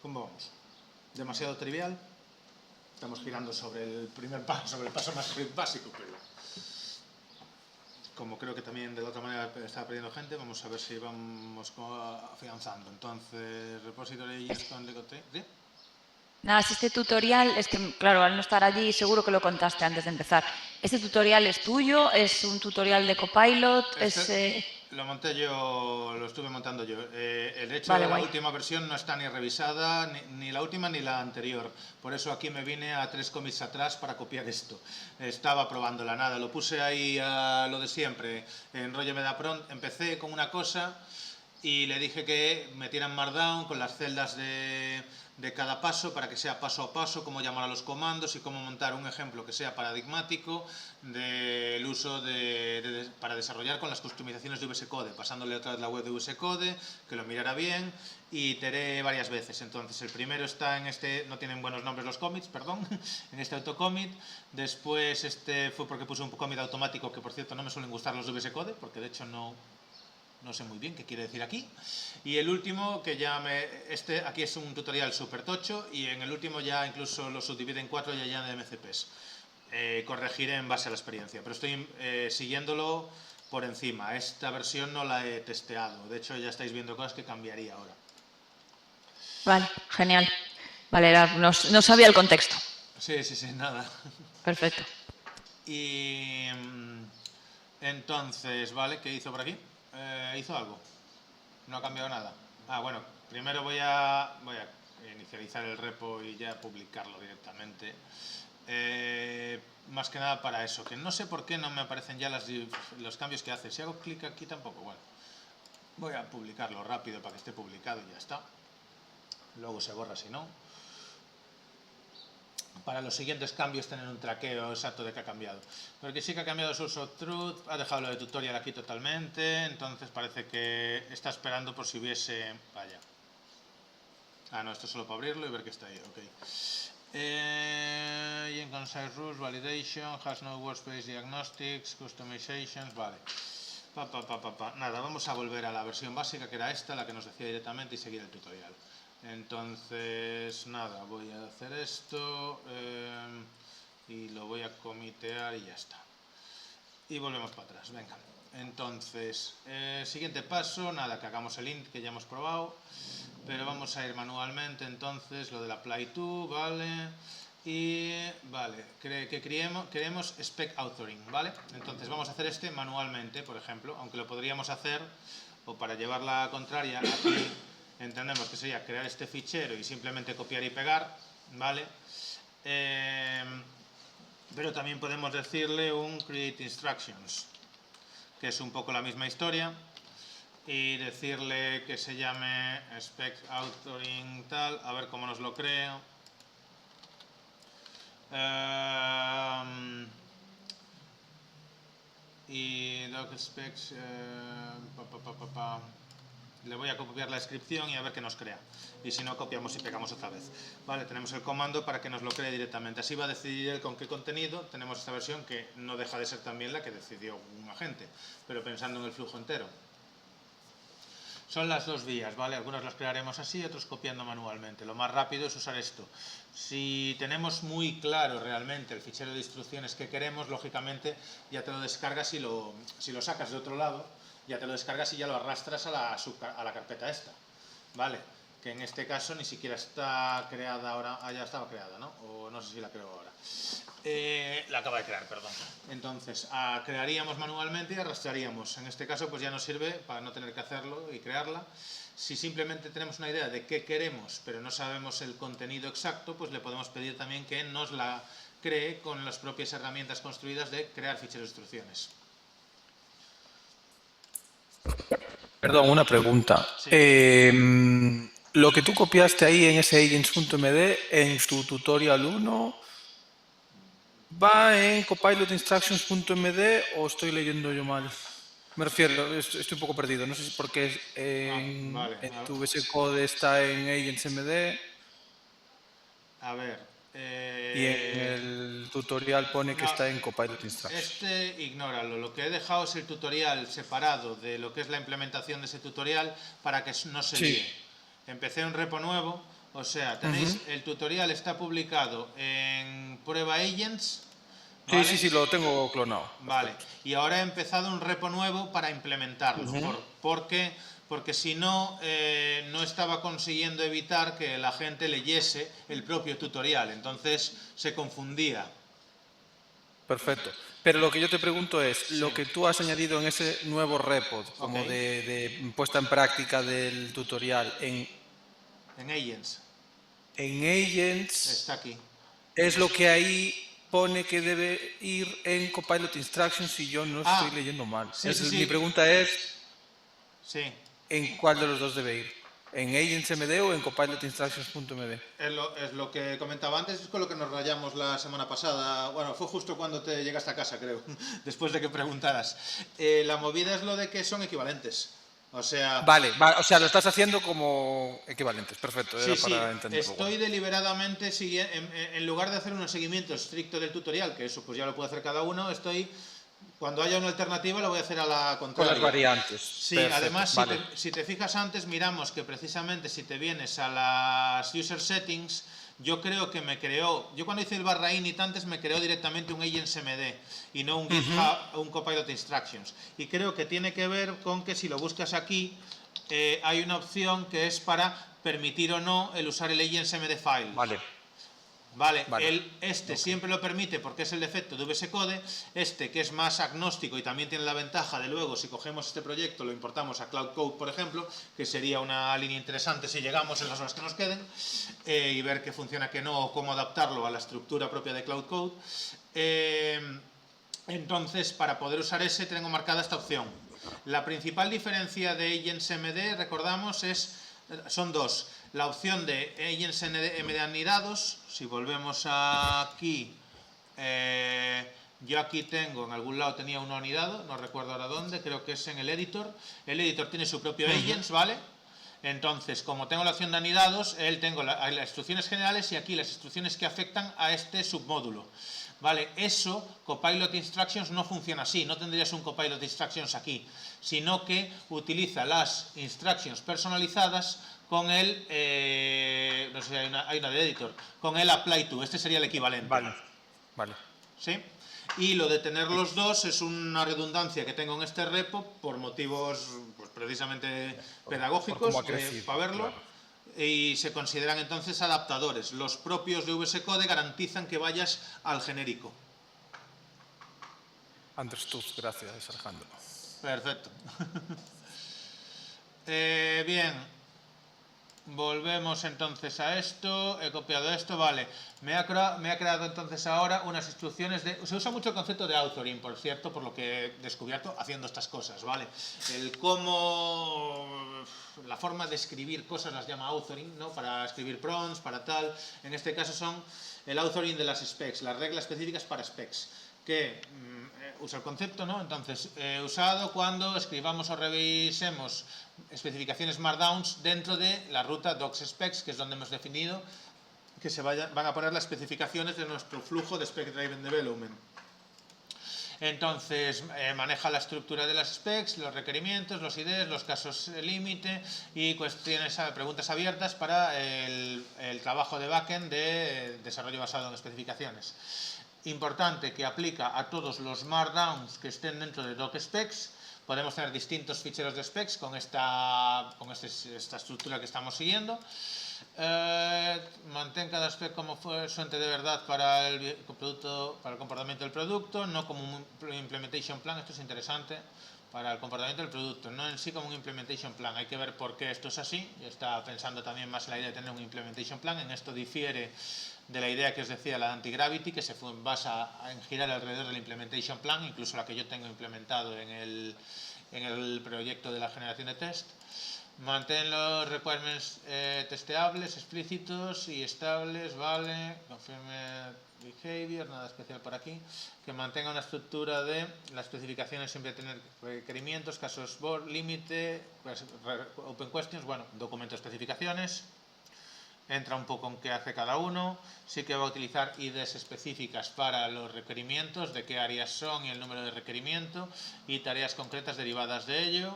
¿Cómo vamos? ¿Demasiado trivial? Estamos girando sobre el primer paso, sobre el paso más básico, pero como creo que también de la otra manera está perdiendo gente, vamos a ver si vamos afianzando. Entonces, repository agents con ¿sí? Nada, si este tutorial, es que claro, al no estar allí seguro que lo contaste antes de empezar. ¿Este tutorial es tuyo? ¿Es un tutorial de Copilot? Lo monté yo, lo estuve montando yo. El hecho Vale, de la guay. última versión no está ni revisada, ni la última ni la anterior. Por eso aquí me vine a 3 commits atrás para copiar esto. Estaba probándola, nada, lo puse ahí a lo de siempre, en rollo Metapron. Empecé con una cosa y le dije que metieran Markdown con las celdas de cada paso para que sea paso a paso, cómo llamar a los comandos y cómo montar un ejemplo que sea paradigmático del uso para desarrollar con las customizaciones de VS Code, pasándole otra vez la web de VS Code, que lo mirara bien, y iteré varias veces. Entonces el primero está en este, no tienen buenos nombres los commits, perdón, en este autocommit. Después este fue porque puse un commit automático, que por cierto no me suelen gustar los de VS Code, porque de hecho no sé muy bien qué quiere decir aquí. Y el último, que ya aquí es un tutorial súper tocho, y en el último ya incluso lo subdivide en 4 y ya de MCPs. Corregiré en base a la experiencia, pero estoy siguiéndolo por encima. Esta versión no la he testeado, de hecho ya estáis viendo cosas que cambiaría ahora. Vale, genial. Vale, no sabía el contexto. Sí, nada. Perfecto. Y entonces, ¿vale? ¿Qué hizo por aquí? ¿Hizo algo? No ha cambiado nada. Bueno, primero voy a inicializar el repo y ya publicarlo directamente. Más que nada para eso, que no sé por qué no me aparecen ya los cambios que hace. Si hago clic aquí tampoco, bueno. Voy a publicarlo rápido para que esté publicado y ya está. Luego se borra si no. Para los siguientes cambios tener un traqueo exacto de qué ha cambiado. Porque sí que ha cambiado Source of Truth, ha dejado lo de tutorial aquí totalmente, entonces parece que está esperando por si hubiese... Vaya. No, esto es solo para abrirlo y ver que está ahí, ok. Y en Concise Rules, Validation, Has no Workspace Diagnostics, Customizations, vale. Nada, vamos a volver a la versión básica, que era esta, la que nos decía directamente, y seguir el tutorial. Entonces, nada, voy a hacer esto y lo voy a comitear y ya está. Y volvemos para atrás, venga. Entonces, siguiente paso, nada, que hagamos el int que ya hemos probado, pero vamos a ir manualmente, entonces, lo del apply to, ¿vale? Y, vale, que creemos spec authoring, ¿vale? Entonces vamos a hacer este manualmente, por ejemplo, aunque lo podríamos hacer, o para llevar la contraria, aquí entendemos que sería crear este fichero y simplemente copiar y pegar, ¿vale? Pero también podemos decirle un create instructions, que es un poco la misma historia, y decirle que se llame spec authoring tal, a ver cómo nos lo crea. Y doc specs, le voy a copiar la descripción y a ver qué nos crea. Y si no, copiamos y pegamos otra vez. Vale, tenemos el comando para que nos lo cree directamente. Así va a decidir él con qué contenido. Tenemos esta versión que no deja de ser también la que decidió un agente, pero pensando en el flujo entero. Son las dos vías, ¿vale? Algunos las crearemos así, otros copiando manualmente. Lo más rápido es usar esto. Si tenemos muy claro realmente el fichero de instrucciones que queremos, lógicamente ya te lo descargas si lo sacas de otro lado, ya te lo descargas y ya lo arrastras a la carpeta esta, ¿vale? Que en este caso ni siquiera está creada ahora, ya estaba creada, ¿no? O no sé si la creo ahora. La acaba de crear, perdón. Entonces, crearíamos manualmente y arrastraríamos. En este caso, pues ya nos sirve para no tener que hacerlo y crearla. Si simplemente tenemos una idea de qué queremos, pero no sabemos el contenido exacto, pues le podemos pedir también que nos la cree con las propias herramientas construidas de crear ficheros de instrucciones. Perdón, una pregunta. Sí. Lo que tú copiaste ahí en ese agents.md, en tu tutorial 1, ¿va en copilotinstructions.md o estoy leyendo yo mal? Me refiero, estoy un poco perdido. No sé si porque en tu VS Code está en agents.md. A ver. Y en el tutorial pone que está en Copilot Instructions. Ignóralo. Lo que he dejado es el tutorial separado de lo que es la implementación de ese tutorial para que no se líe. Empecé un repo nuevo, o sea, tenéis el tutorial está publicado en prueba agents. ¿Vale? Sí, lo tengo clonado. Vale, y ahora he empezado un repo nuevo para implementarlo, porque porque si no, no estaba consiguiendo evitar que la gente leyese el propio tutorial, entonces se confundía. Perfecto. Pero lo que yo te pregunto es, lo que tú has añadido en ese nuevo repo, como Ok. de puesta en práctica del tutorial En Agents, en Agents, está aquí. es lo que ahí pone que debe ir en Copilot Instructions si yo no estoy leyendo mal. Sí, sí, Mi sí. pregunta es, Sí. ¿en cuál de los dos debe ir? ¿En Agents MD o en copilotinstructions.md? Es lo que comentaba antes, es con lo que nos rayamos la semana pasada. Bueno, fue justo cuando te llegaste a casa, creo, después de que preguntaras. La movida es lo de que son equivalentes. O sea... Vale, o sea, lo estás haciendo como equivalentes, perfecto, era Sí, sí, para entenderlo. estoy deliberadamente, en lugar de hacer un seguimiento estricto del tutorial, que eso pues ya lo puede hacer cada uno, cuando haya una alternativa lo voy a hacer a la Con contraria. las variantes. Sí, perfecto, además vale. si te fijas antes, miramos que precisamente si te vienes a las user settings, yo creo que yo cuando hice el /init antes me creó directamente un agentsmd y no un GitHub, un Copilot Instructions. Y creo que tiene que ver con que si lo buscas aquí, hay una opción que es para permitir o no el usar el agentsmd file. Vale, siempre lo permite porque es el defecto de VS Code, que es más agnóstico y también tiene la ventaja de luego si cogemos este proyecto lo importamos a Cloud Code, por ejemplo, que sería una línea interesante si llegamos en las horas que nos queden, y ver qué funciona, qué no, o cómo adaptarlo a la estructura propia de Cloud Code. Entonces, para poder usar tengo marcada esta opción. La principal diferencia de agentsmd, recordamos, son dos. La opción de agentsmd anidados, si volvemos aquí, yo aquí tengo, en algún lado tenía uno anidado, no recuerdo ahora dónde, creo que es en el editor. El editor tiene su propio agents, ¿vale? Entonces, como tengo la opción de anidados, tengo las instrucciones generales y aquí las instrucciones que afectan a este submódulo. Vale, eso, Copilot Instructions no funciona así, no tendrías un Copilot Instructions aquí, sino que utiliza las instructions personalizadas con el, no sé si hay una de editor, con el apply to, sería el equivalente. Vale. ¿Sí? Y lo de tener los dos es una redundancia que tengo en este repo por motivos pues, precisamente pedagógicos, para verlo. Claro. Y se consideran entonces adaptadores. Los propios de VS Code garantizan que vayas al genérico. Understood, gracias Alejandro. Perfecto. Bien. Volvemos entonces a esto, he copiado esto, vale. Me ha creado entonces ahora unas instrucciones de... Se usa mucho el concepto de authoring, por cierto, por lo que he descubierto haciendo estas cosas, ¿vale? El cómo... La forma de escribir cosas las llama authoring, ¿no? Para escribir prompts, para tal. En este caso son el authoring de las specs, las reglas específicas para specs, que usa el concepto, ¿no? Entonces, usado cuando escribamos o revisemos especificaciones Markdowns dentro de la ruta docs.specs, que es donde hemos definido que se van a poner las especificaciones de nuestro flujo de Spec Driven Development. Entonces, maneja la estructura de las specs, los requerimientos, los IDs, los casos límite y preguntas abiertas para el trabajo de backend de desarrollo basado en especificaciones. Importante que aplica a todos los Markdowns que estén dentro de DocSpecs. Podemos tener distintos ficheros de specs con esta estructura que estamos siguiendo. Mantén cada spec como fuente de verdad para el comportamiento del producto, no como un implementation plan. Esto es interesante para el comportamiento del producto, no en sí como un implementation plan. Hay que ver por qué esto es así. Yo estaba pensando también más en la idea de tener un implementation plan. En esto difiere de la idea que os decía, la de anti-gravity, que se basa en girar alrededor del implementation plan, incluso la que yo tengo implementado en el proyecto de la generación de test. Mantén los requirements testeables, explícitos y estables, vale. Confirme behavior, nada especial por aquí. Que mantenga una estructura de las especificaciones, siempre tener requerimientos, casos límite, open questions, bueno, documento de especificaciones. Entra un poco en qué hace cada uno. Sí que va a utilizar IDs específicas para los requerimientos, de qué áreas son y el número de requerimiento, y tareas concretas derivadas de ello.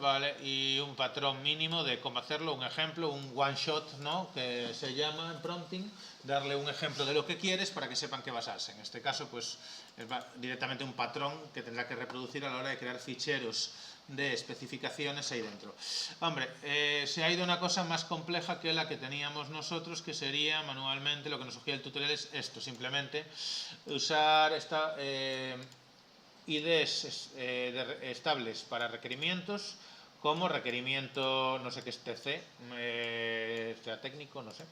Vale, y un patrón mínimo de cómo hacerlo, un ejemplo, un one shot, ¿no? Que se llama en prompting, darle un ejemplo de lo que quieres para que sepan qué basarse. En este caso, pues es directamente un patrón que tendrá que reproducir a la hora de crear ficheros de especificaciones ahí dentro. Hombre, se ha ido una cosa más compleja que la que teníamos nosotros, que sería manualmente, lo que nos sugiere el tutorial es esto, simplemente usar esta IDs estables para requerimientos, como requerimiento, no sé qué es TC, sea técnico, no sé,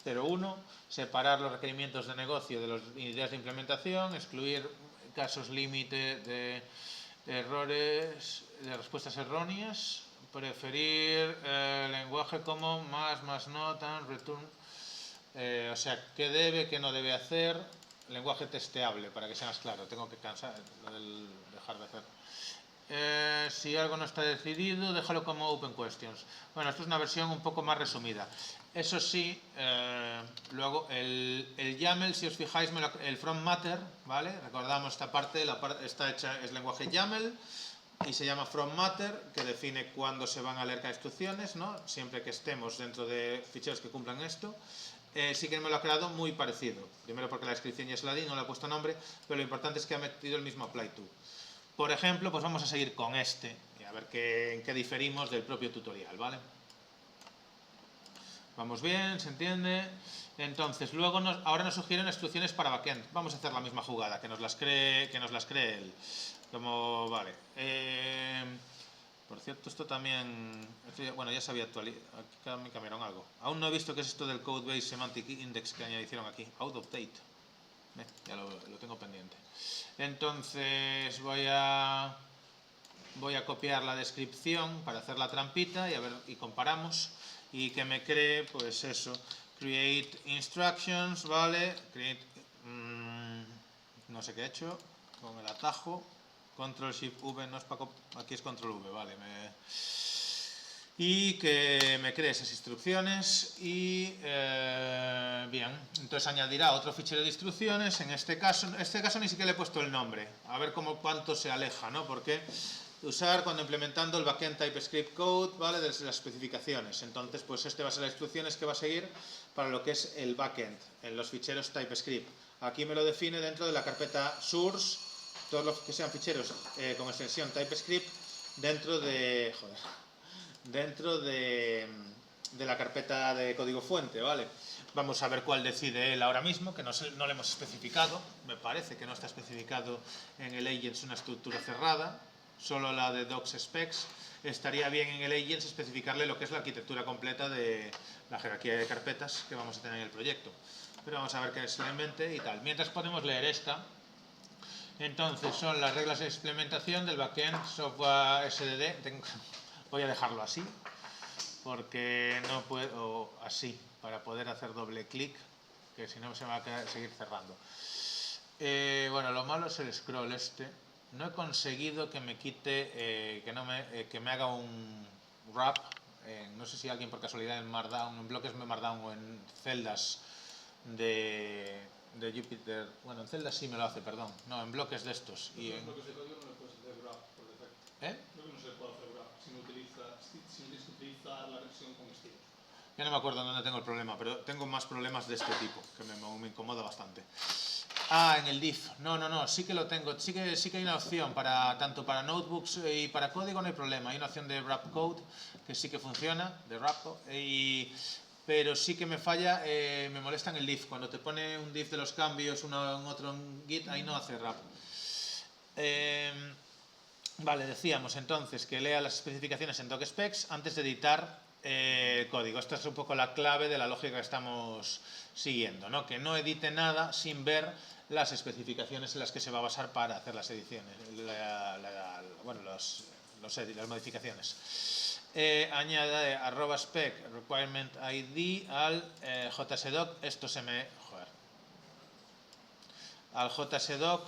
01, separar los requerimientos de negocio de las ideas de implementación, excluir casos límite de errores, de respuestas erróneas, preferir lenguaje como más, no, tan, return, o sea, qué debe, qué no debe hacer, lenguaje testeable, para que sea más claro, tengo que dejar de hacer. Si algo no está decidido, déjalo como open questions. Bueno, esto es una versión un poco más resumida. Eso sí, luego el YAML, si os fijáis, el from matter, ¿vale? Recordamos esta parte, está hecha, es lenguaje YAML y se llama from matter, que define cuándo se van a leer cada instrucciones, ¿no? Siempre que estemos dentro de ficheros que cumplan esto. Sí que me lo ha creado muy parecido. Primero porque la descripción ya es la di, no le ha puesto nombre, pero lo importante es que ha metido el mismo apply to. Por ejemplo, pues vamos a seguir con este, y a ver en qué diferimos del propio tutorial, ¿vale? Vamos bien, ¿se entiende? Entonces, luego ahora nos sugieren instrucciones para backend. Vamos a hacer la misma jugada, que nos las cree él. Como, vale. Por cierto, esto también... Bueno, ya se había actualizado. Aquí me cambiaron algo. Aún no he visto qué es esto del Codebase Semantic Index que añadieron aquí. Out of date. Ya lo tengo pendiente. Entonces voy a copiar la descripción para hacer la trampita y a ver, y comparamos. Y que me cree, pues eso, create instructions, ¿vale? Create, no sé qué he hecho, con el atajo, control shift V, no es para aquí es control V, ¿vale? Y que me cree esas instrucciones y bien, entonces añadirá otro fichero de instrucciones. En este caso ni siquiera le he puesto el nombre, a ver cuánto se aleja, ¿no? Porque usar cuando implementando el backend TypeScript code, ¿vale? De las especificaciones. Entonces, pues este va a ser las instrucciones que va a seguir para lo que es el backend, en los ficheros TypeScript. Aquí me lo define dentro de la carpeta source, todos los que sean ficheros con extensión TypeScript dentro de la carpeta de código fuente, ¿vale? Vamos a ver cuál decide él ahora mismo, que no le hemos especificado. Me parece que no está especificado en el agents una estructura cerrada, solo la de docs specs. Estaría bien en el agents especificarle lo que es la arquitectura completa de la jerarquía de carpetas que vamos a tener en el proyecto. Pero vamos a ver qué es la mente y tal. Mientras podemos leer esta. Entonces son las reglas de implementación del backend software SDD. Voy a dejarlo así, porque no puedo, así, para poder hacer doble clic, que si no se me va a seguir cerrando. Bueno, lo malo es el scroll este. No he conseguido que me quite, que me haga un wrap, no sé si alguien por casualidad en Markdown, en bloques de Markdown o en celdas de Jupyter. Bueno, en celdas sí me lo hace, perdón. No, en bloques de estos. Y en bloques de código no le puedes hacer wrap por defecto. Creo que no se le puede hacer wrap si no tienes que utilizar la versión con estilos. Ya no me acuerdo dónde tengo el problema, pero tengo más problemas de este tipo, que me incomoda bastante. En el div. No, sí que lo tengo. Sí que hay una opción tanto para notebooks y para código, no hay problema. Hay una opción de wrap code que sí que funciona, de wrap, pero sí que me falla, me molesta en el div. Cuando te pone un div de los cambios, uno en otro en Git, ahí no hace wrap. Vale, decíamos entonces que lea las especificaciones en DocSpecs antes de editar código. Esta es un poco la clave de la lógica que estamos siguiendo, ¿no? Que no edite nada sin ver las especificaciones en las que se va a basar para hacer las ediciones, las modificaciones. Añade @spec requirement ID al JSDoc. Esto al JSDoc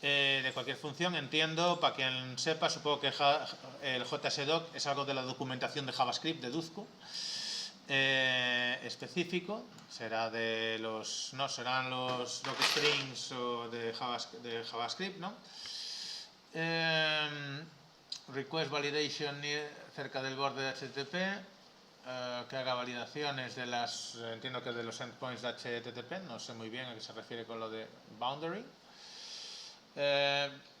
de cualquier función, entiendo, para quien sepa, supongo que el JSDoc es algo de la documentación de JavaScript, deduzco, específico, serán los docstrings o de JavaScript, ¿no? request validation cerca del borde de HTTP, que haga validaciones de las, entiendo que de los endpoints de HTTP, no sé muy bien a qué se refiere con lo de boundary.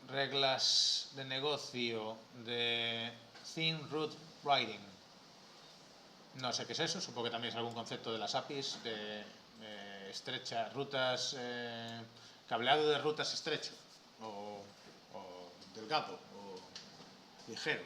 Reglas de negocio de thin root writing. No sé qué es eso, supongo que también es algún concepto de las APIs, de estrecha, rutas, cableado de rutas estrecho, o delgado, o ligero.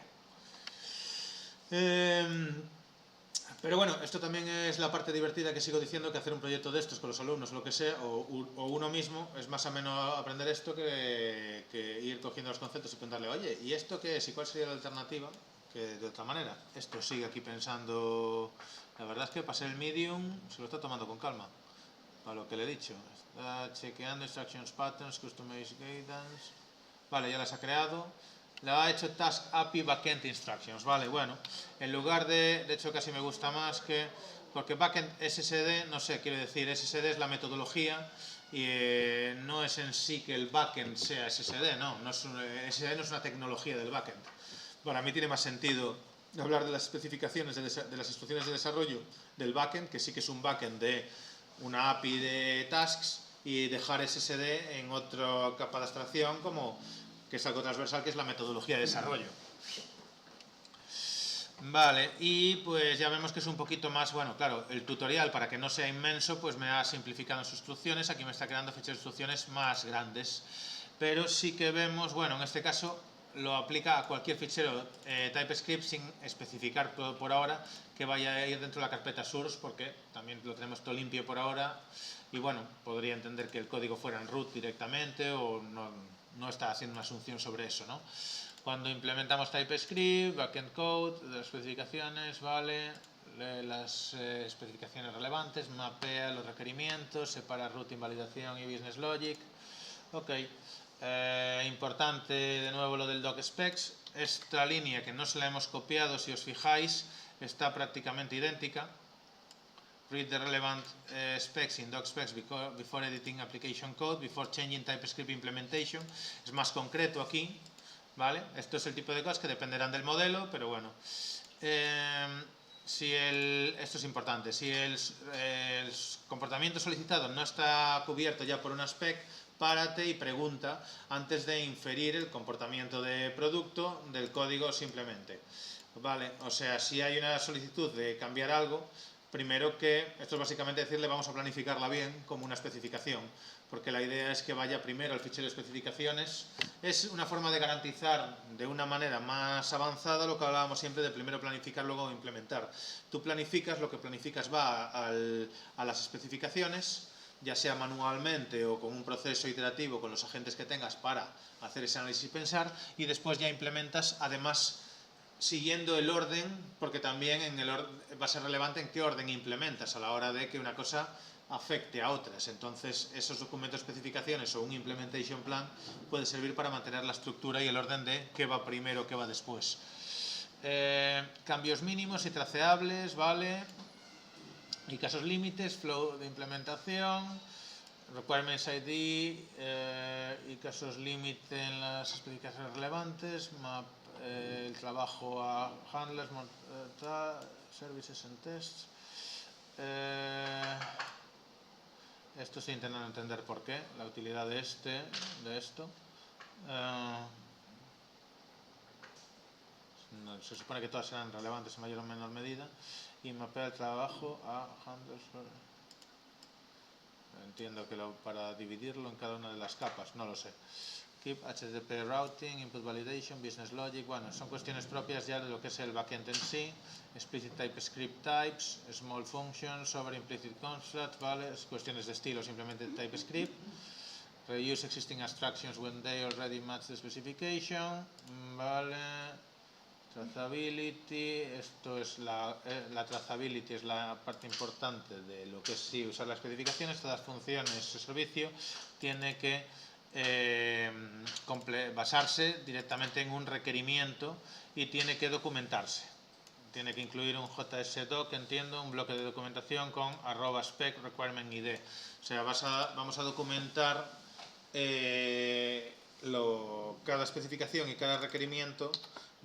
Pero bueno, esto también es la parte divertida que sigo diciendo, que hacer un proyecto de estos con los alumnos, lo que sea, o uno mismo, es más ameno aprender esto que ir cogiendo los conceptos y preguntarle, oye, ¿y esto qué es? ¿Y cuál sería la alternativa? Que de otra manera, esto sigue aquí pensando, la verdad es que pasé el medium, se lo está tomando con calma, para lo que le he dicho. Está chequeando instructions patterns, customized guidance, vale, ya las ha creado. La ha hecho Task API Backend Instructions, vale, bueno, en lugar de hecho casi me gusta más que, porque Backend SSD, no sé, quiero decir, SSD es la metodología y no es en sí que el Backend sea SSD, no SSD no es una tecnología del Backend. Para mí tiene más sentido hablar de las especificaciones de las instrucciones de desarrollo del Backend, que sí que es un Backend de una API de tasks, y dejar SSD en otra capa de abstracción como que es algo transversal, que es la metodología de desarrollo. Vale, y pues ya vemos que es un poquito más, bueno, claro, el tutorial, para que no sea inmenso, pues me ha simplificado sus instrucciones, aquí me está creando ficheros de instrucciones más grandes, pero sí que vemos, bueno, en este caso lo aplica a cualquier fichero TypeScript sin especificar por ahora que vaya a ir dentro de la carpeta source, porque también lo tenemos todo limpio por ahora, y bueno, podría entender que el código fuera en root directamente, o no está haciendo una asunción sobre eso, ¿no? Cuando implementamos TypeScript, backend code, de las especificaciones, vale, lee las especificaciones relevantes, mapea los requerimientos, separa routing, validación y business logic. Ok, importante de nuevo lo del docSpecs. Esta línea, que no se la hemos copiado, si os fijáis, está prácticamente idéntica. Read the relevant specs in docSpecs before editing application code, before changing TypeScript implementation. Es más concreto aquí, ¿vale? Esto es el tipo de cosas que dependerán del modelo, pero bueno. Esto es importante. Si el comportamiento solicitado no está cubierto ya por una spec, párate y pregunta antes de inferir el comportamiento de producto del código simplemente. Vale, o sea, si hay una solicitud de cambiar algo, primero que, esto es básicamente decirle vamos a planificarla bien como una especificación, porque la idea es que vaya primero al fichero de especificaciones. Es una forma de garantizar de una manera más avanzada lo que hablábamos siempre de primero planificar, luego implementar. Tú planificas, lo que planificas va a las especificaciones, ya sea manualmente o con un proceso iterativo con los agentes que tengas para hacer ese análisis y pensar, y después ya implementas, además siguiendo el orden, porque también va a ser relevante en qué orden implementas a la hora de que una cosa afecte a otras. Entonces, esos documentos de especificaciones o un implementation plan puede servir para mantener la estructura y el orden de qué va primero, qué va después. Cambios mínimos y traceables, ¿vale? Y casos límites, flow de implementación, requirements ID y casos límite en las especificaciones relevantes, el trabajo a handlers, services and tests. Esto estoy intentando entender por qué, la utilidad de esto. Se supone que todas serán relevantes en mayor o menor medida. Y mapea el trabajo a handlers. Entiendo que para dividirlo en cada una de las capas, no lo sé. Keep HTTP routing, input validation, business logic, bueno, son cuestiones propias ya de lo que es el backend en sí. Explicit TypeScript types, small functions, over implicit construct, vale, es cuestiones de estilo, simplemente TypeScript. Reuse existing abstractions when they already match the specification, vale. Trazability, esto es la trazability es la parte importante de lo que es si usar las especificaciones. Todas las funciones de servicio tiene que basarse directamente en un requerimiento y tiene que documentarse. Tiene que incluir un JSDoc, entiendo, un bloque de documentación con @spec requirement ID. O sea, vamos a documentar cada especificación y cada requerimiento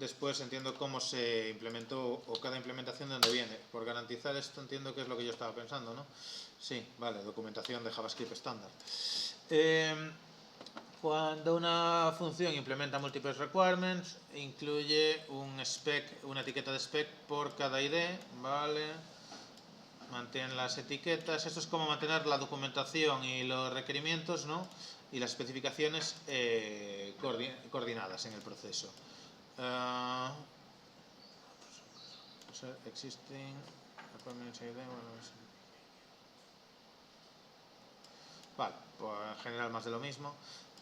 después entiendo cómo se implementó o cada implementación de dónde viene. Por garantizar esto entiendo que es lo que yo estaba pensando, ¿no? Sí, vale, documentación de JavaScript estándar. Cuando una función implementa múltiples requirements, incluye un spec, una etiqueta de spec por cada ID, ¿vale? Mantiene las etiquetas. Esto es como mantener la documentación y los requerimientos, ¿no? Y las especificaciones coordinadas en el proceso. Existing requirements ID, vale, pues en general más de lo mismo.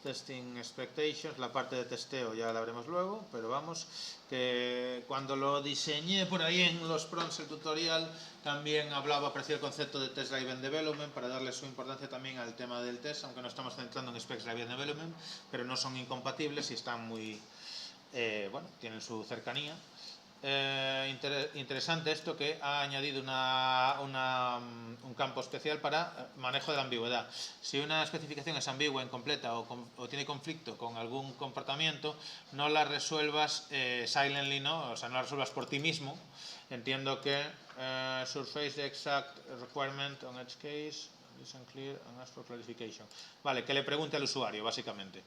Testing expectations, la parte de testeo ya la veremos luego, pero vamos, que cuando lo diseñé por ahí en los prompts, el tutorial, también aparecía el concepto de test driven development para darle su importancia también al tema del test, aunque no estamos centrando en specs driven development, pero no son incompatibles y están muy, bueno, tienen su cercanía. Interesante esto que ha añadido un campo especial para manejo de la ambigüedad. Si una especificación es ambigua, incompleta o tiene conflicto con algún comportamiento, no la resuelvas silently, ¿no? O sea, no la resuelvas por ti mismo. Entiendo que surface the exact requirement on each case, listen clear and ask for clarification. Vale, que le pregunte al usuario, básicamente.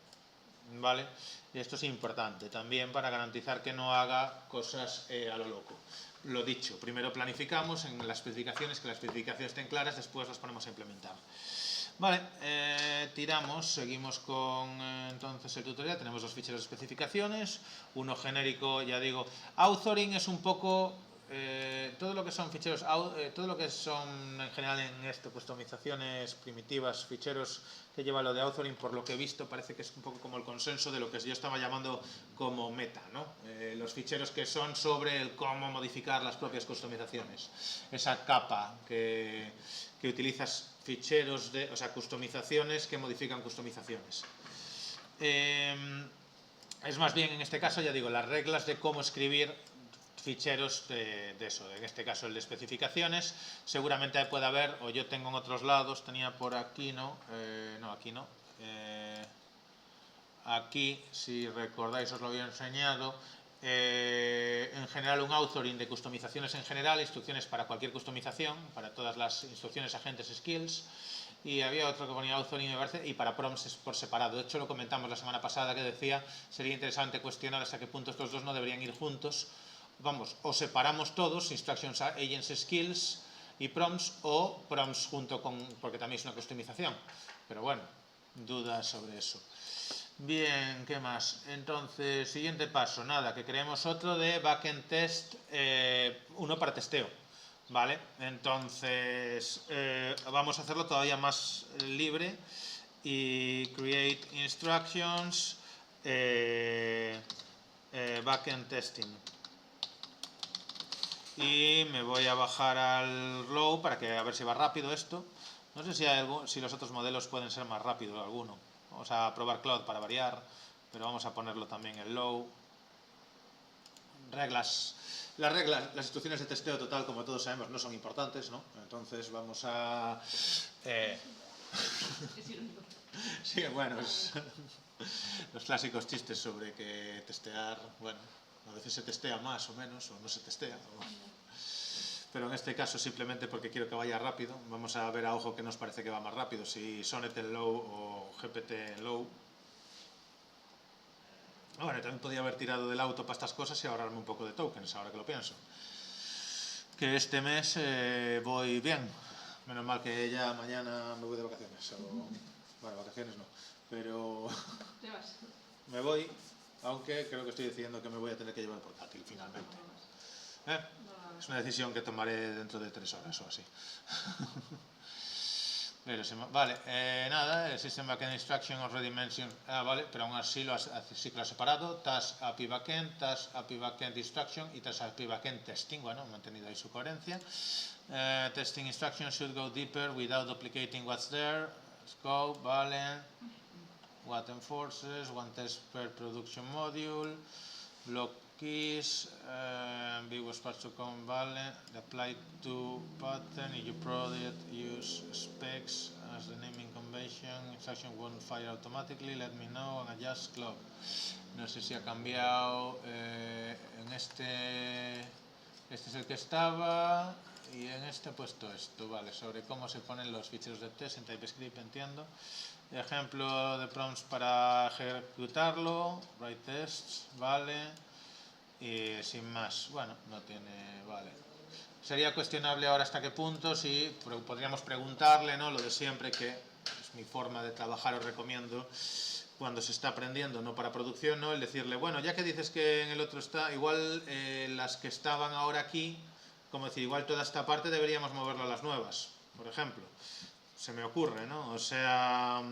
¿Vale? Y esto es importante también para garantizar que no haga cosas a lo loco. Lo dicho, primero planificamos en las especificaciones, que las especificaciones estén claras, después las ponemos a implementar. Vale, tiramos, seguimos con entonces el tutorial. Tenemos dos ficheros de especificaciones, uno genérico, ya digo. Authoring es un poco todo lo que son ficheros, todo lo que son en general en esto, customizaciones primitivas, ficheros que lleva lo de authoring, por lo que he visto parece que es un poco como el consenso de lo que yo estaba llamando como meta, ¿no? Los ficheros que son sobre el cómo modificar las propias customizaciones, esa capa que utilizas ficheros o sea, customizaciones que modifican customizaciones. Es más bien en este caso, ya digo, las reglas de cómo escribir ficheros de eso, en este caso el de especificaciones. Seguramente puede haber, o yo tengo en otros lados, tenía por aquí, no, aquí no, aquí, si recordáis, os lo había enseñado. En general un authoring de customizaciones en general, instrucciones para cualquier customización, para todas las instrucciones, agentes, skills, y había otro que ponía authoring, me parece, y para prompts por separado. De hecho lo comentamos la semana pasada, que decía sería interesante cuestionar hasta qué punto estos dos no deberían ir juntos. Vamos, o separamos todos, instructions, agents, skills y prompts, o prompts junto con, porque también es una customización, pero bueno, dudas sobre eso. Bien, ¿qué más? Entonces, siguiente paso, nada, que creemos otro de backend test, uno para testeo, ¿vale? Entonces, vamos a hacerlo todavía más libre y create instructions, backend testing. Y me voy a bajar al low para que a ver si va rápido esto. No sé si los otros modelos pueden ser más rápidos alguno. Vamos a probar Cloud para variar, pero vamos a ponerlo también en low. Reglas. Las instrucciones de testeo total, como todos sabemos, no son importantes, ¿no? Entonces vamos a... Sí, bueno, los clásicos chistes sobre que testear, bueno, a veces se testea más o menos, o no se testea. Pero en este caso simplemente porque quiero que vaya rápido. Vamos a ver a ojo qué nos parece que va más rápido, si Sonnet en low o GPT en low. Bueno, también podría haber tirado del auto para estas cosas y ahorrarme un poco de tokens, ahora que lo pienso. Que este mes voy bien. Menos mal que ya mañana me voy de vacaciones. Bueno, vacaciones no, pero Te vas. me voy, aunque creo que estoy decidiendo que me voy a tener que llevar el portátil finalmente. Es una decisión que tomaré dentro de 3 horas o así. Pero vale, nada, el System Backend Instruction already mentioned, vale, pero aún así sí que lo ha separado. Task API Backend, Task API Backend Instruction y Task API Backend Testing. Bueno, he mantenido ahí su coherencia. Testing Instruction should go deeper without duplicating what's there. Scope, vale. What enforces, one test per production module. Block keys, ambiguous parts to come, vale. Apply to pattern. If you product use specs as the naming convention, instruction won't fire automatically. Let me know and adjust clock. No sé si ha cambiado en este es el que estaba y en este he puesto esto, vale, sobre cómo se ponen los ficheros de test en TypeScript, entiendo. Ejemplo de prompts para ejecutarlo, write tests, vale, y sin más, bueno, no tiene, vale. Sería cuestionable ahora hasta qué punto, si podríamos preguntarle, ¿no? Lo de siempre, que es mi forma de trabajar, os recomiendo, cuando se está aprendiendo, no para producción, ¿no? El decirle, bueno, ya que dices que en el otro está, igual las que estaban ahora aquí, como decir, igual toda esta parte deberíamos moverla a las nuevas, por ejemplo. Se me ocurre, ¿no? O sea...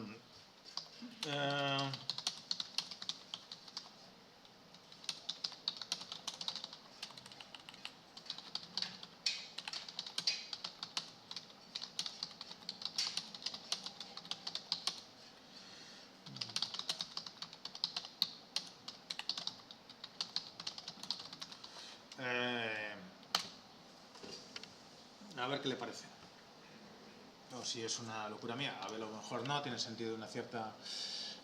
a ver qué le parece. O si es una locura mía, a ver, a lo mejor no, tiene sentido una cierta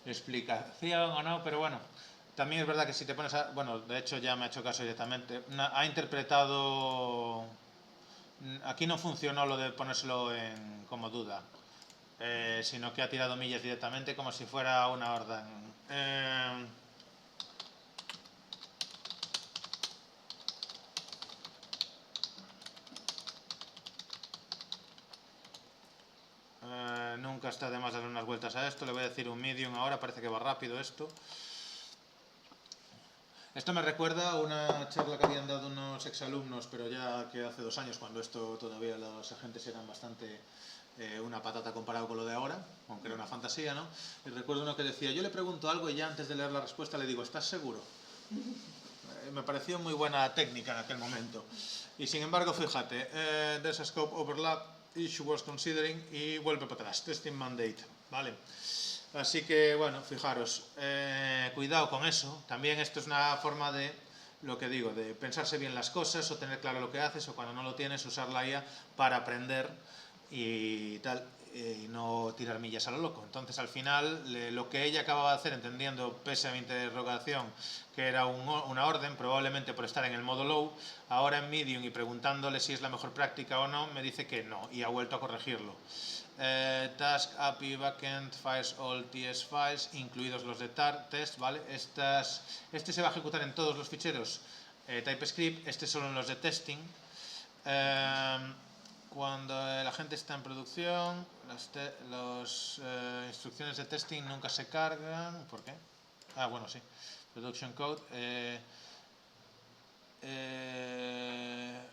explicación o no, pero bueno, también es verdad que si te pones a... Bueno, de hecho ya me ha hecho caso directamente, ha interpretado... Aquí no funcionó lo de ponérselo como duda, sino que ha tirado millas directamente como si fuera una orden. Nunca está de más darle unas vueltas a esto. Le voy a decir un medium ahora, parece que va rápido esto. Esto me recuerda a una charla que habían dado unos exalumnos, pero ya que hace 2 años, cuando esto todavía los agentes eran bastante una patata comparado con lo de ahora, aunque era una fantasía, ¿no? Y recuerdo uno que decía, yo le pregunto algo y ya antes de leer la respuesta le digo, ¿estás seguro? Me pareció muy buena técnica en aquel momento. Y sin embargo, fíjate, there's a scope overlap, issue was considering, y vuelve para atrás, testing mandate, ¿vale? Así que, bueno, fijaros, cuidado con eso. También esto es una forma de, lo que digo, de pensarse bien las cosas o tener claro lo que haces, o cuando no lo tienes, usar la IA para aprender y tal, y no tirar millas a lo loco. Entonces, al final, lo que ella acababa de hacer, entendiendo, pese a mi interrogación, que era una orden, probablemente por estar en el modo low, ahora en medium y preguntándole si es la mejor práctica o no, me dice que no, y ha vuelto a corregirlo. Task API backend files all TS files, incluidos los de test, ¿vale? Este se va a ejecutar en todos los ficheros TypeScript, este solo en los de testing. Cuando la gente está en producción, las instrucciones de testing nunca se cargan. ¿Por qué? Ah, bueno, sí. Production code.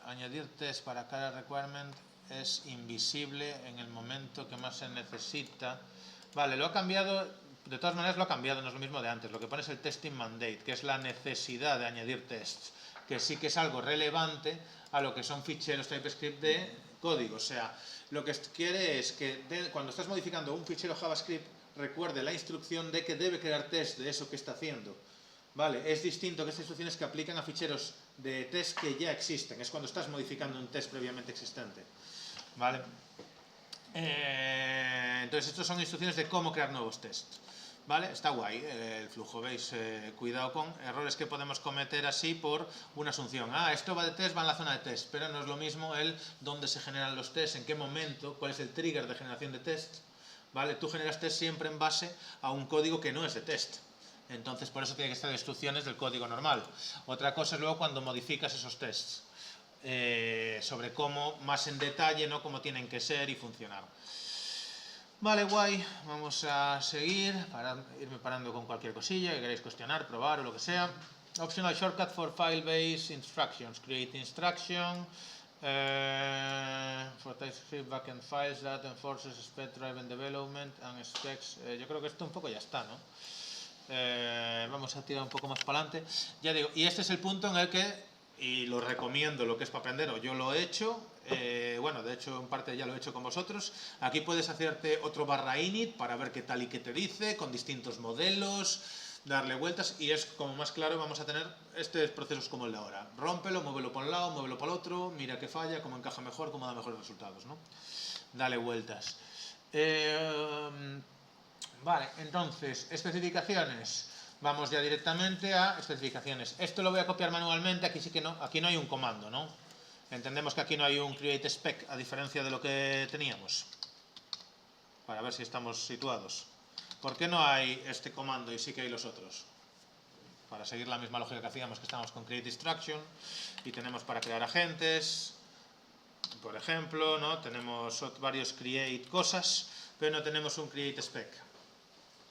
Añadir test para cada requirement es invisible en el momento que más se necesita. Vale, lo ha cambiado, de todas maneras lo ha cambiado, no es lo mismo de antes. Lo que pone es el testing mandate, que es la necesidad de añadir tests, que sí que es algo relevante a lo que son ficheros TypeScript de código. O sea, lo que quiere es que cuando estás modificando un fichero JavaScript, recuerde la instrucción de que debe crear test de eso que está haciendo. Vale, es distinto que estas instrucciones que aplican a ficheros de test que ya existen. Es cuando estás modificando un test previamente existente. Vale. Entonces, estos son instrucciones de cómo crear nuevos tests. ¿Vale? Está guay el flujo, ¿veis? Cuidado con errores que podemos cometer así por una asunción. Ah, esto va de test, va en la zona de test, pero no es lo mismo el dónde se generan los tests, en qué momento, cuál es el trigger de generación de test. ¿Vale? Tú generas test siempre en base a un código que no es de test. Entonces, por eso tiene que estar en instrucciones del código normal. Otra cosa es luego cuando modificas esos tests, sobre cómo, más en detalle, ¿no? Cómo tienen que ser y funcionar. Vale, guay, vamos a seguir, irme parando con cualquier cosilla que queráis cuestionar, probar o lo que sea. Optional shortcut for file-based instructions. Create instruction for TypeScript backend files that enforces spec-driven development and specs. Yo creo que esto un poco ya está, ¿no? Vamos a tirar un poco más para adelante. Ya digo, y este es el punto en el que, y lo recomiendo, lo que es para aprender, o yo lo he hecho, bueno, de hecho en parte ya lo he hecho con vosotros. Aquí puedes hacerte otro /init para ver qué tal y qué te dice, con distintos modelos, darle vueltas, y es como más claro. Vamos a tener procesos como el de ahora. Rómpelo, muévelo para un lado, muévelo para el otro, mira qué falla, cómo encaja mejor, cómo da mejores resultados, ¿no? Dale vueltas. Vale, entonces, especificaciones. vamos ya directamente a especificaciones. Esto lo voy a copiar manualmente, aquí sí que no, aquí no hay un comando, ¿no? Entendemos que aquí no hay un create spec, a diferencia de lo que teníamos. Para ver si estamos situados. ¿Por qué no hay este comando y sí que hay los otros? Para seguir la misma lógica que hacíamos, que estamos con create instruction y tenemos para crear agentes, por ejemplo, ¿no? Tenemos varios create cosas, pero no tenemos un create spec.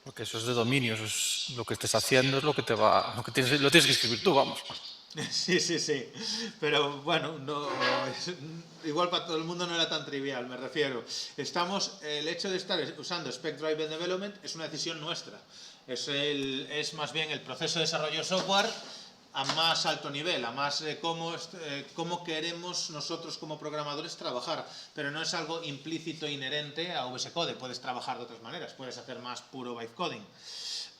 Porque eso es de dominio, eso es lo que estés haciendo, es lo que te va, lo tienes que escribir tú, vamos. Sí, sí, sí, pero bueno, no, igual para todo el mundo no era tan trivial, me refiero. El hecho de estar usando Spec Driven Development es una decisión nuestra, es más bien el proceso de desarrollo de software a más alto nivel, a más cómo queremos nosotros como programadores trabajar, pero no es algo implícito inherente a VS Code, puedes trabajar de otras maneras, puedes hacer más puro byte coding.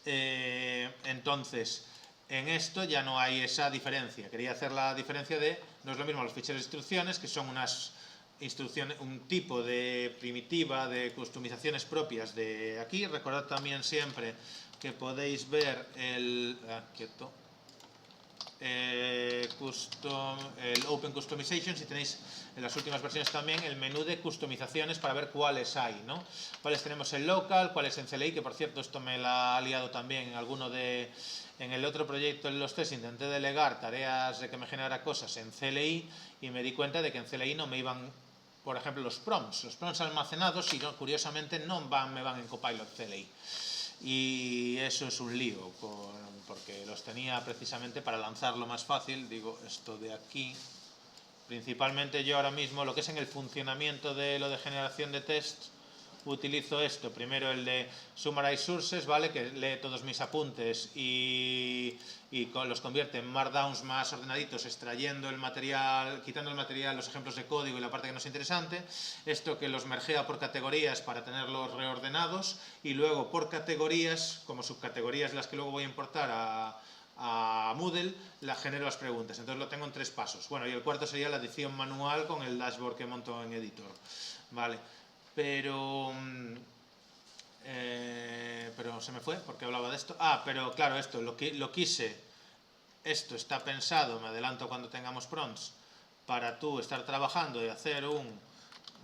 Entonces, en esto ya no hay esa diferencia. Quería hacer la diferencia no es lo mismo los ficheros de instrucciones, que son unas instrucciones, un tipo de primitiva de customizaciones propias de aquí. Recordad también siempre que podéis ver el Open Customization, si tenéis en las últimas versiones también el menú de customizaciones para ver cuáles hay, ¿no? Cuáles tenemos en local, cuáles en CLI, que por cierto esto me la ha liado también en el otro proyecto, en los test, intenté delegar tareas de que me generara cosas en CLI y me di cuenta de que en CLI no me iban, por ejemplo, los prompts almacenados y curiosamente no me van en Copilot CLI. Y eso es un lío, porque los tenía precisamente para lanzarlo más fácil. Digo, esto de aquí, principalmente yo ahora mismo, lo que es en el funcionamiento de lo de generación de tests, utilizo esto, primero el de Summarize Sources, ¿vale? Que lee todos mis apuntes y los convierte en markdowns más ordenaditos, extrayendo el material, quitando el material, los ejemplos de código y la parte que no es interesante. Esto que los mergea por categorías para tenerlos reordenados y luego por categorías, como subcategorías las que luego voy a importar a Moodle, genero las preguntas. Entonces lo tengo en 3 pasos. Bueno, y el cuarto sería la edición manual con el dashboard que monto en Editor, ¿vale? Pero se me fue porque hablaba de esto. Pero claro, esto lo quise. Esto está pensado, me adelanto cuando tengamos prompts, para tú estar trabajando y hacer un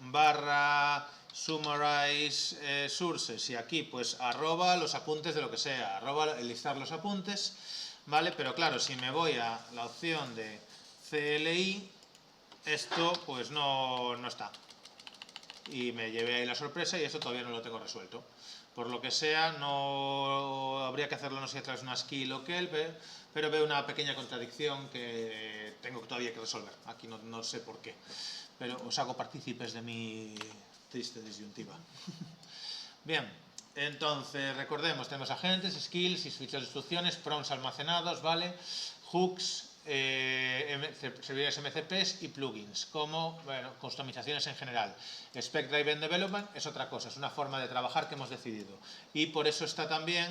barra summarize sources y aquí pues arroba los apuntes de lo que sea, arroba listar los apuntes, ¿vale? Pero claro, si me voy a la opción de CLI, esto pues no está. Y me llevé ahí la sorpresa y esto todavía no lo tengo resuelto. Por lo que sea, no habría que hacerlo, no sé, a través de una skill o qué, pero veo una pequeña contradicción que tengo todavía que resolver. Aquí no sé por qué, pero os hago partícipes de mi triste disyuntiva. Bien, entonces recordemos, tenemos agentes, skills, fichas de instrucciones, prompts almacenados, ¿vale? Hooks, servidores MCPs y plugins, como customizaciones en general. Spec Driven Development es otra cosa, es una forma de trabajar que hemos decidido. Y por eso está también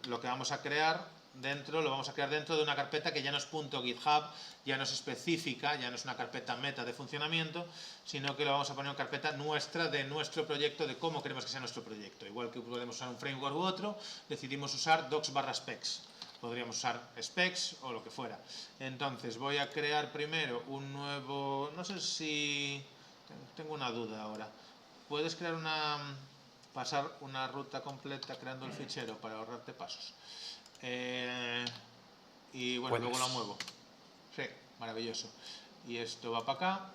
lo que vamos a crear dentro, lo vamos a crear dentro de una carpeta que ya no es .github, ya no es específica, ya no es una carpeta meta de funcionamiento, sino que lo vamos a poner en una carpeta nuestra, de nuestro proyecto, de cómo queremos que sea nuestro proyecto. Igual que podemos usar un framework u otro, decidimos usar docs/specs. Podríamos usar specs o lo que fuera. Entonces voy a crear primero un nuevo, no sé si tengo una duda ahora. Puedes crear pasar una ruta completa creando el fichero para ahorrarte pasos. Y bueno, luego lo muevo. Sí, maravilloso. Y esto va para acá.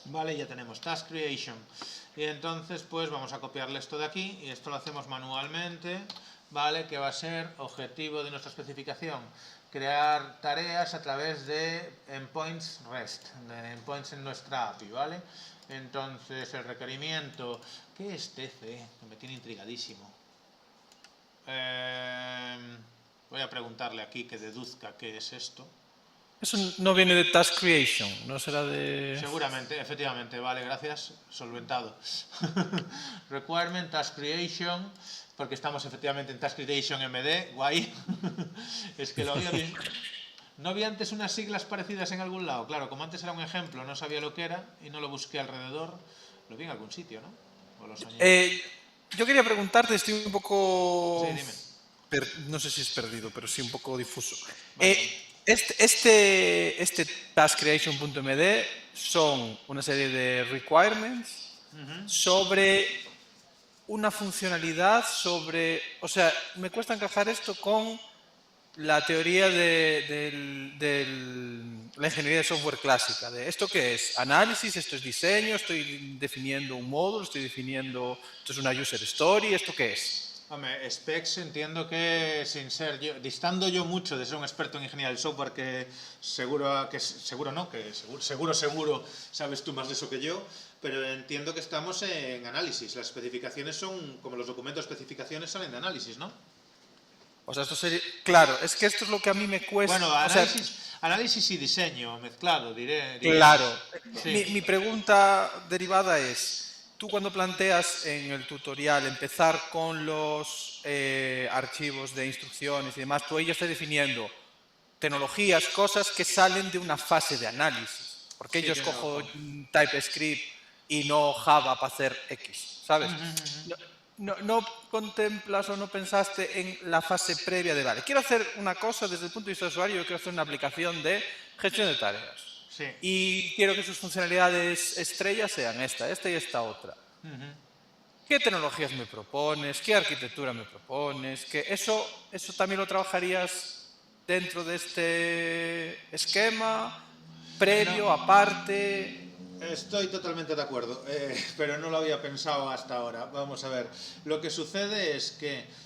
Vale, ya tenemos Task Creation. Y entonces pues vamos a copiarle esto de aquí y esto lo hacemos manualmente. ¿Vale? Que va a ser objetivo de nuestra especificación, crear tareas a través de endpoints REST, de endpoints en nuestra API, ¿vale? Entonces el requerimiento, ¿qué es TC? Que me tiene intrigadísimo. Voy a preguntarle aquí que deduzca qué es esto. Eso no viene de Task Creation, no será de... Seguramente, efectivamente, vale, gracias, solventado. Requirement, Task Creation, porque estamos efectivamente en Task Creation MD, guay. Es que lo había visto. ¿No había antes unas siglas parecidas en algún lado? Claro, como antes era un ejemplo, no sabía lo que era y no lo busqué alrededor. Lo vi en algún sitio, ¿no? O los yo quería preguntarte, estoy un poco... Sí, dime. no sé si es perdido, pero sí un poco difuso. Este taskCreation.md son una serie de requirements sobre una funcionalidad, o sea, me cuesta encajar esto con la teoría de la ingeniería de software clásica. De ¿esto qué es? Análisis, esto es diseño, estoy definiendo un módulo, esto es una user story, ¿esto qué es? Hombre, specs entiendo que sin ser yo, distando yo mucho de ser un experto en ingeniería del software, que seguro sabes tú más de eso que yo, pero entiendo que estamos en análisis. Las especificaciones son, como los documentos de especificaciones salen de análisis, ¿no? O sea, esto sería... Claro, es que esto es lo que a mí me cuesta... Bueno, análisis y diseño mezclado, diré. Claro. Sí. Mi pregunta derivada es... Tú cuando planteas en el tutorial empezar con los archivos de instrucciones y demás, tú ahí ya estás definiendo tecnologías, cosas que salen de una fase de análisis. Porque Sí, yo escojo TypeScript y no Java para hacer X, ¿sabes? No contemplas o no pensaste en la fase previa de, vale, quiero hacer una cosa desde el punto de vista de usuario, yo quiero hacer una aplicación de gestión de tareas. Sí. Y quiero que sus funcionalidades estrellas sean esta y esta otra. ¿Qué tecnologías me propones? ¿Qué arquitectura me propones? Que eso también lo trabajarías dentro de este esquema, previo, aparte. Estoy totalmente de acuerdo, pero no lo había pensado hasta ahora. Vamos a ver, lo que sucede es que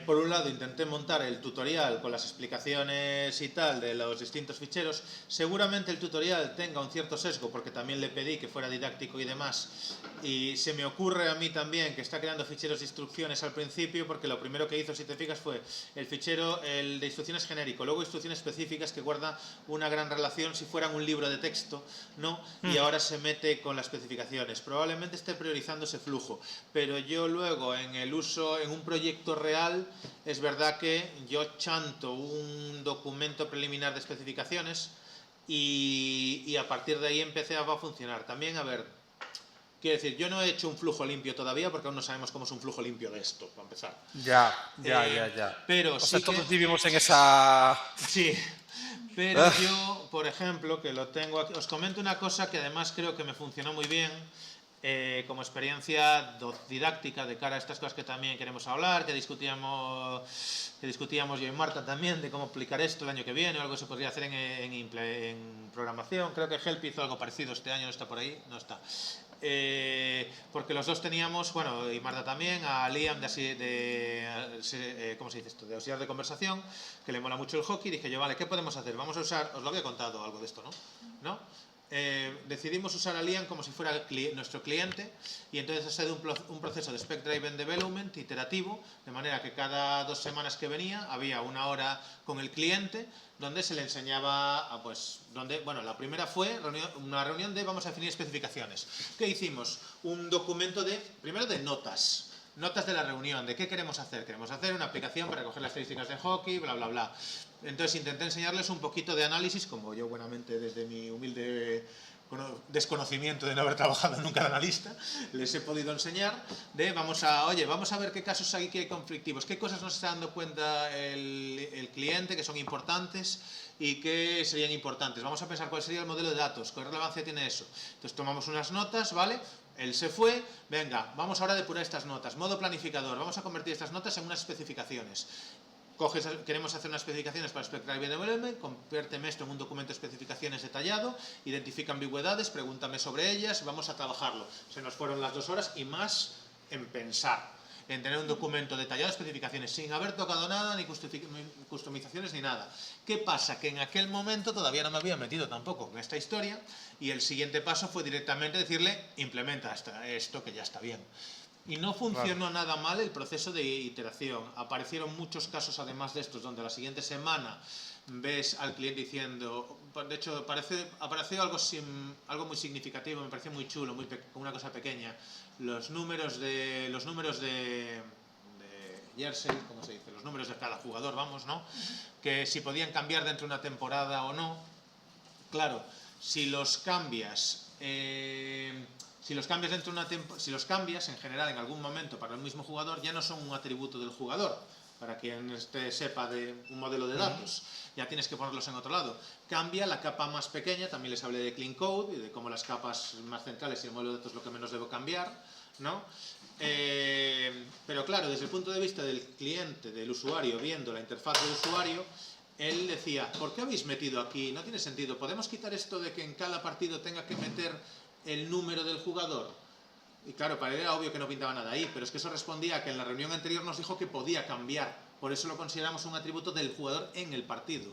por un lado intenté montar el tutorial con las explicaciones y tal de los distintos ficheros. Seguramente el tutorial tenga un cierto sesgo porque también le pedí que fuera didáctico y demás, y se me ocurre a mí también que está creando ficheros de instrucciones al principio, porque lo primero que hizo, si te fijas, fue el fichero el de instrucciones genérico, luego instrucciones específicas que guarda una gran relación si fueran un libro de texto, ¿no? Y ahora se mete con las especificaciones. Probablemente esté priorizando ese flujo, pero yo luego en el uso, en un proyecto real, es verdad que yo chanto un documento preliminar de especificaciones y a partir de ahí empecé a funcionar. También, a ver, quiero decir, yo no he hecho un flujo limpio todavía porque aún no sabemos cómo es un flujo limpio de esto, para empezar. Ya. Pero o sí sea, todos vivimos en esa... Sí, pero yo, por ejemplo, que lo tengo aquí, os comento una cosa que además creo que me funcionó muy bien como experiencia didáctica de cara a estas cosas que también queremos hablar, que discutíamos yo y Marta también de cómo aplicar esto el año que viene o algo que se podría hacer en programación. Creo que Help hizo algo parecido este año, no está por ahí, no está. Porque los dos teníamos, bueno, y Marta también, a Liam ¿cómo se dice esto? De auxiliar de conversación, que le mola mucho el hockey. Dije yo, vale, ¿qué podemos hacer? Vamos a usar, os lo había contado algo de esto, ¿no? Decidimos usar a Liam como si fuera nuestro cliente, y entonces ha sido un proceso de Spec Driven Development iterativo, de manera que cada 2 semanas que venía había una hora con el cliente donde se le enseñaba, la primera fue una reunión de vamos a definir especificaciones. ¿Qué hicimos? Un documento primero de notas de la reunión, de qué queremos hacer. Queremos hacer una aplicación para recoger las estadísticas de hockey, bla, bla, bla. Entonces intenté enseñarles un poquito de análisis, como yo buenamente desde mi humilde desconocimiento de no haber trabajado nunca de analista, les he podido enseñar vamos a ver qué casos hay conflictivos, qué cosas nos está dando cuenta el cliente que son importantes y qué serían importantes. Vamos a pensar cuál sería el modelo de datos, qué relevancia tiene eso. Entonces tomamos unas notas, ¿vale? Él se fue, venga, vamos ahora a depurar estas notas, modo planificador, vamos a convertir estas notas en unas especificaciones. Queremos hacer unas especificaciones para Spec Driven Development, conviérteme esto en un documento de especificaciones detallado, identifica ambigüedades, pregúntame sobre ellas, vamos a trabajarlo. Se nos fueron las 2 horas y más en pensar, en tener un documento detallado de especificaciones, sin haber tocado nada, ni customizaciones, ni nada. ¿Qué pasa? Que en aquel momento todavía no me había metido tampoco en esta historia, y el siguiente paso fue directamente decirle, implementa esto que ya está bien. Y no funcionó nada mal el proceso de iteración. Aparecieron muchos casos además de estos donde la siguiente semana ves al cliente diciendo, de hecho apareció algo muy significativo, me pareció muy chulo, una cosa pequeña, los números de jersey, ¿cómo se dice? Los números de cada jugador, vamos, ¿no? Que si podían cambiar dentro de una temporada o no. Claro, si los cambias en general en algún momento para el mismo jugador, ya no son un atributo del jugador, para quien sepa de un modelo de datos, ya tienes que ponerlos en otro lado. Cambia la capa más pequeña, también les hablé de Clean Code y de cómo las capas más centrales y el modelo de datos es lo que menos debo cambiar, ¿no? Pero claro, desde el punto de vista del cliente, del usuario, viendo la interfaz del usuario, él decía, ¿por qué habéis metido aquí? No tiene sentido, ¿podemos quitar esto de que en cada partido tenga que meter el número del jugador? Y claro, para él era obvio que no pintaba nada ahí, pero es que eso respondía a que en la reunión anterior nos dijo que podía cambiar, por eso lo consideramos un atributo del jugador en el partido.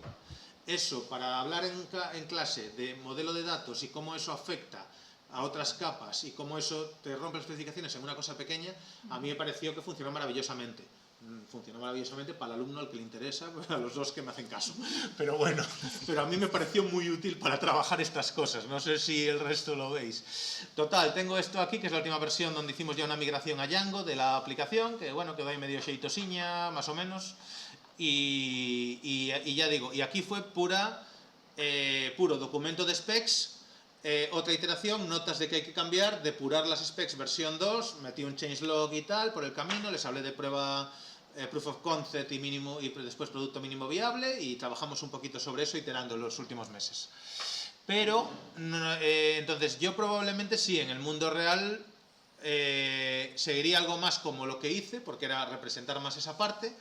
Eso, para hablar en clase de modelo de datos y cómo eso afecta a otras capas y cómo eso te rompe las especificaciones en una cosa pequeña, a mí me pareció que funcionó maravillosamente. Funcionó maravillosamente para el alumno al que le interesa, para los dos que me hacen caso. Pero bueno, pero a mí me pareció muy útil para trabajar estas cosas. No sé si el resto lo veis. Total, tengo esto aquí, que es la última versión donde hicimos ya una migración a Django de la aplicación, que bueno, quedó ahí medio xeitosiña, más o menos. Y ya digo, y aquí fue puro documento de specs. Otra iteración, notas de que hay que cambiar, depurar las specs versión 2, metí un changelog y tal por el camino, les hablé de prueba, proof of concept y mínimo, y después producto mínimo viable, y trabajamos un poquito sobre eso iterando los últimos meses. Pero, entonces yo probablemente sí, en el mundo real seguiría algo más como lo que hice, porque era representar más esa parte.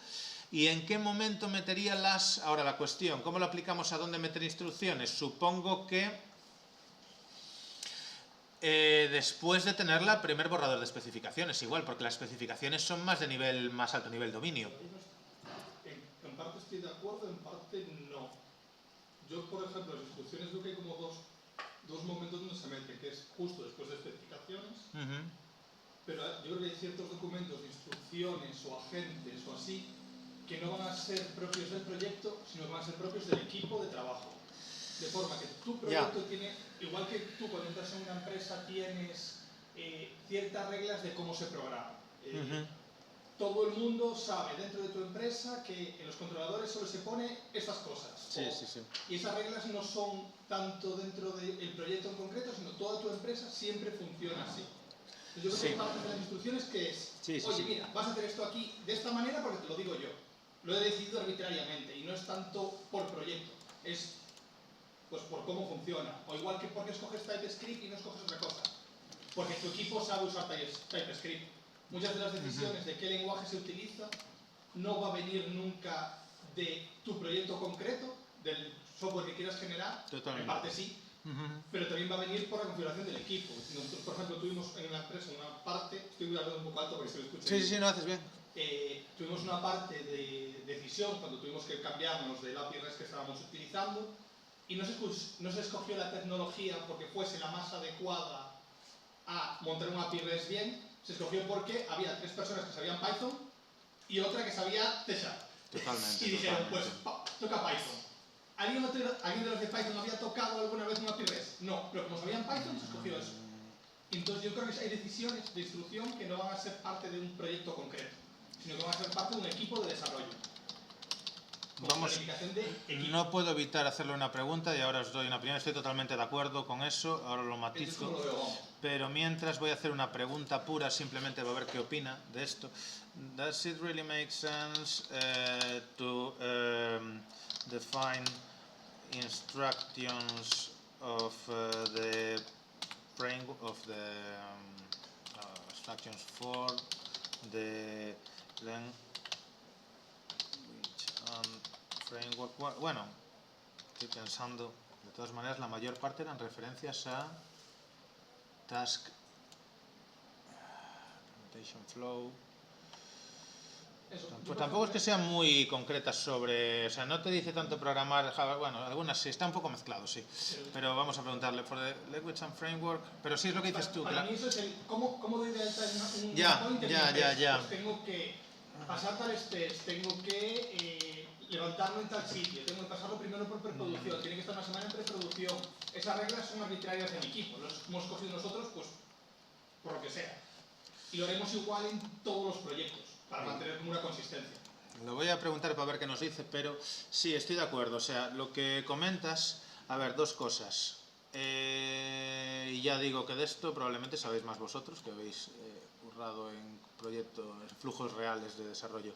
¿Y en qué momento metería las? Ahora la cuestión, ¿cómo lo aplicamos a dónde meter instrucciones? Supongo que después de tener la primer borrador de especificaciones, igual, porque las especificaciones son más de nivel más alto nivel dominio. En parte estoy de acuerdo, en parte no. Yo, por ejemplo, las instrucciones veo que hay como dos momentos donde se meten, que es justo después de especificaciones, pero yo creo que hay ciertos documentos de instrucciones o agentes o así que no van a ser propios del proyecto, sino que van a ser propios del equipo de trabajo. De forma que tu proyecto tiene, igual que tú cuando entras en una empresa tienes ciertas reglas de cómo se programa. Todo el mundo sabe dentro de tu empresa que en los controladores solo se pone estas cosas. Sí. Y esas reglas no son tanto dentro del proyecto en concreto, sino toda tu empresa siempre funciona así. Entonces yo creo que hay parte de las instrucciones que es, oye, mira, vas a hacer esto aquí de esta manera porque te lo digo yo. Lo he decidido arbitrariamente y no es tanto por proyecto, es pues por cómo funciona. O igual que porque escoges TypeScript y no escoges otra cosa. Porque tu equipo sabe usar TypeScript. Muchas de las decisiones de qué lenguaje se utiliza no va a venir nunca de tu proyecto concreto, del software que quieras generar. Totalmente. En parte sí, pero también va a venir por la configuración del equipo. Nosotros, por ejemplo, tuvimos en la empresa una parte, estoy hablando un poco alto porque se lo escucha. Sí, no haces bien. Tuvimos una parte de decisión cuando tuvimos que cambiarnos del API REST que estábamos utilizando. Y no se escogió la tecnología porque fuese la más adecuada a montar un API REST bien, se escogió porque había 3 personas que sabían Python y otra que sabía C#. Totalmente. Y dijeron, pues toca Python. ¿Alguien de los de Python había tocado alguna vez un API REST? No, pero como sabían Python se escogió eso. Y entonces yo creo que hay decisiones de instrucción que no van a ser parte de un proyecto concreto, sino que van a ser parte de un equipo de desarrollo. Vamos, no puedo evitar hacerle una pregunta y ahora os doy una opinión. Estoy totalmente de acuerdo con eso, ahora lo matizo. Pero mientras voy a hacer una pregunta pura, simplemente para ver qué opina de esto. Does it really make sense to define instructions of the framework of the instructions for the framework? Bueno, estoy pensando, de todas maneras la mayor parte eran referencias a task implementation flow. Pues tampoco es que sean muy concretas sobre, o sea, no te dice tanto programar Java, bueno, algunas sí, está un poco mezclado, sí, pero vamos a preguntarle for the language and framework, pero sí es lo que dices tú. Para mí eso es el, ¿cómo doy de alta en un ya. Pues tengo que pasar tales test, tengo que levantarlo en tal sitio, tengo que pasarlo primero por preproducción, tiene que estar una semana en preproducción. Esas reglas son arbitrarias del equipo, las hemos cogido nosotros, pues, por lo que sea. Y lo haremos igual en todos los proyectos, para mantener como una consistencia. Lo voy a preguntar para ver qué nos dice, pero sí, estoy de acuerdo. O sea, lo que comentas, a ver, 2 cosas. Y ya digo que de esto probablemente sabéis más vosotros, que habéis currado en proyectos, en flujos reales de desarrollo.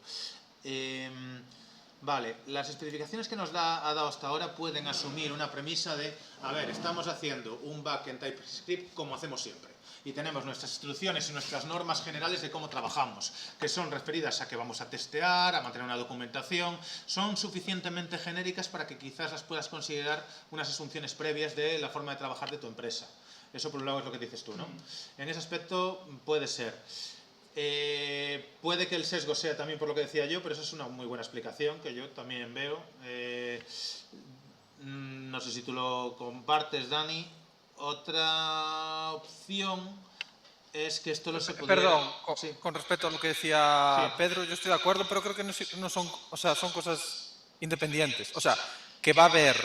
Vale, las especificaciones que nos ha dado hasta ahora pueden asumir una premisa de, a ver, estamos haciendo un backend TypeScript como hacemos siempre. Y tenemos nuestras instrucciones y nuestras normas generales de cómo trabajamos, que son referidas a que vamos a testear, a mantener una documentación, son suficientemente genéricas para que quizás las puedas considerar unas asunciones previas de la forma de trabajar de tu empresa. Eso por un lado es lo que dices tú, ¿no? En ese aspecto puede ser. Puede que el sesgo sea también por lo que decía yo, pero eso es una muy buena explicación que yo también veo. No sé si tú lo compartes, Dani. Otra opción es que esto lo se pudiera... Perdón, sí. con respecto a lo que decía Sí. Pedro, yo estoy de acuerdo, pero creo que no son, o sea, son cosas independientes. O sea, que va a haber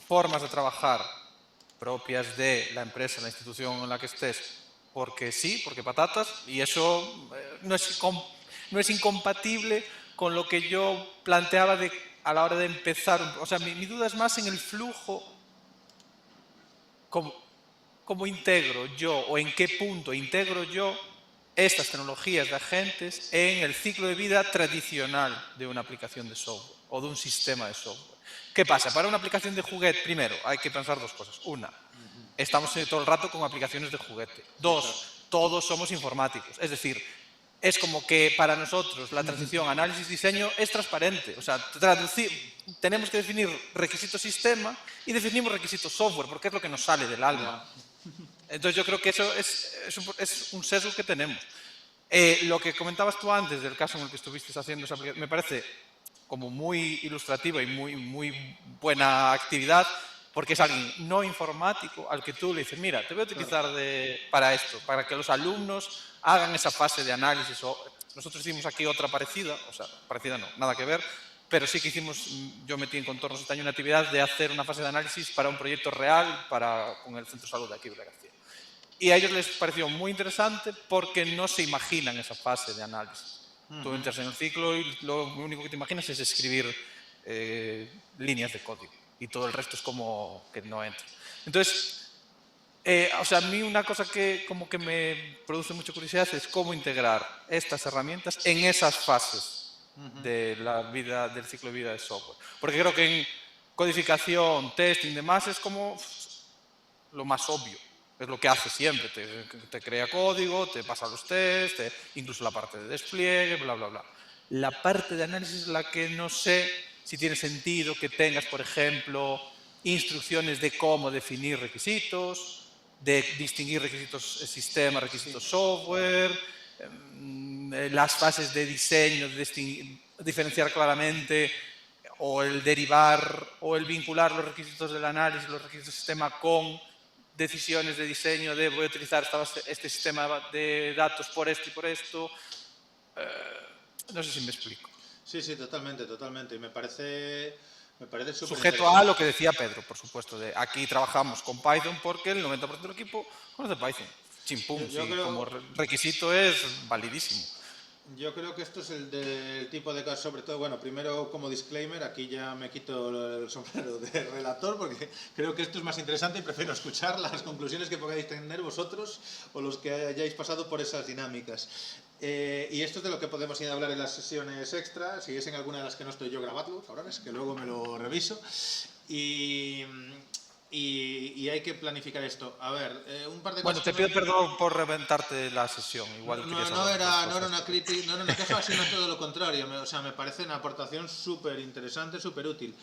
formas de trabajar propias de la empresa, la institución en la que estés, porque sí, porque patatas, y eso no es incompatible con lo que yo planteaba a la hora de empezar. O sea, mi duda es más en el flujo. ¿Cómo integro yo o en qué punto integro yo estas tecnologías de agentes en el ciclo de vida tradicional de una aplicación de software o de un sistema de software? ¿Qué pasa? Para una aplicación de juguete, primero, hay que pensar dos cosas. Una, estamos todo el rato con aplicaciones de juguete. Dos, todos somos informáticos. Es decir, es como que para nosotros la transición análisis-diseño es transparente. O sea, tenemos que definir requisitos sistema y definimos requisitos software, porque es lo que nos sale del alma. Entonces yo creo que eso es un sesgo que tenemos. Lo que comentabas tú antes del caso en el que estuviste haciendo esa aplicación, me parece como muy ilustrativa y muy buena actividad, porque es alguien no informático al que tú le dices, mira, te voy a utilizar para esto, para que los alumnos hagan esa fase de análisis. Nosotros hicimos aquí otra parecida, o sea, parecida no, nada que ver, pero sí que yo metí en Contornos este año una actividad de hacer una fase de análisis para un proyecto real con el Centro de Salud de aquí de García. Y a ellos les pareció muy interesante porque no se imaginan esa fase de análisis. Tú entras en el ciclo y lo único que te imaginas es escribir líneas de código y todo el resto es como que no entra. Entonces, o sea, a mí una cosa que como que me produce mucha curiosidad es cómo integrar estas herramientas en esas fases de la vida, del ciclo de vida de software. Porque creo que en codificación, testing y demás es como lo más obvio. Es lo que hace siempre. Te crea código, te pasa los tests, incluso la parte de despliegue, bla, bla, bla. La parte de análisis es la que no sé si tiene sentido que tengas, por ejemplo, instrucciones de cómo definir requisitos, de distinguir requisitos sistema, requisitos software, las fases de diseño, de diferenciar claramente o el derivar o el vincular los requisitos del análisis, los requisitos del sistema con decisiones de diseño de voy a utilizar este sistema de datos por esto y por esto. No sé si me explico. Sí, totalmente, totalmente. Y me parece súper sujeto a lo que decía Pedro, por supuesto. Aquí trabajamos con Python porque el 90% del equipo conoce Python. Chimpum, como requisito es validísimo. Yo creo que esto es el del tipo de caso, sobre todo, bueno, primero como disclaimer, aquí ya me quito el sombrero de relator porque creo que esto es más interesante y prefiero escuchar las conclusiones que podáis tener vosotros o los que hayáis pasado por esas dinámicas. Y esto es de lo que podemos ir a hablar en las sesiones extra, si es en alguna de las que no estoy yo, grabadlo, cabrones, que luego me lo reviso. Y hay que planificar esto. A ver, un par de cosas. Bueno, te pido perdón por reventarte la sesión. Igual no era una crítica, no era una queja, sino todo lo contrario. O sea, me parece una aportación súper interesante, súper útil.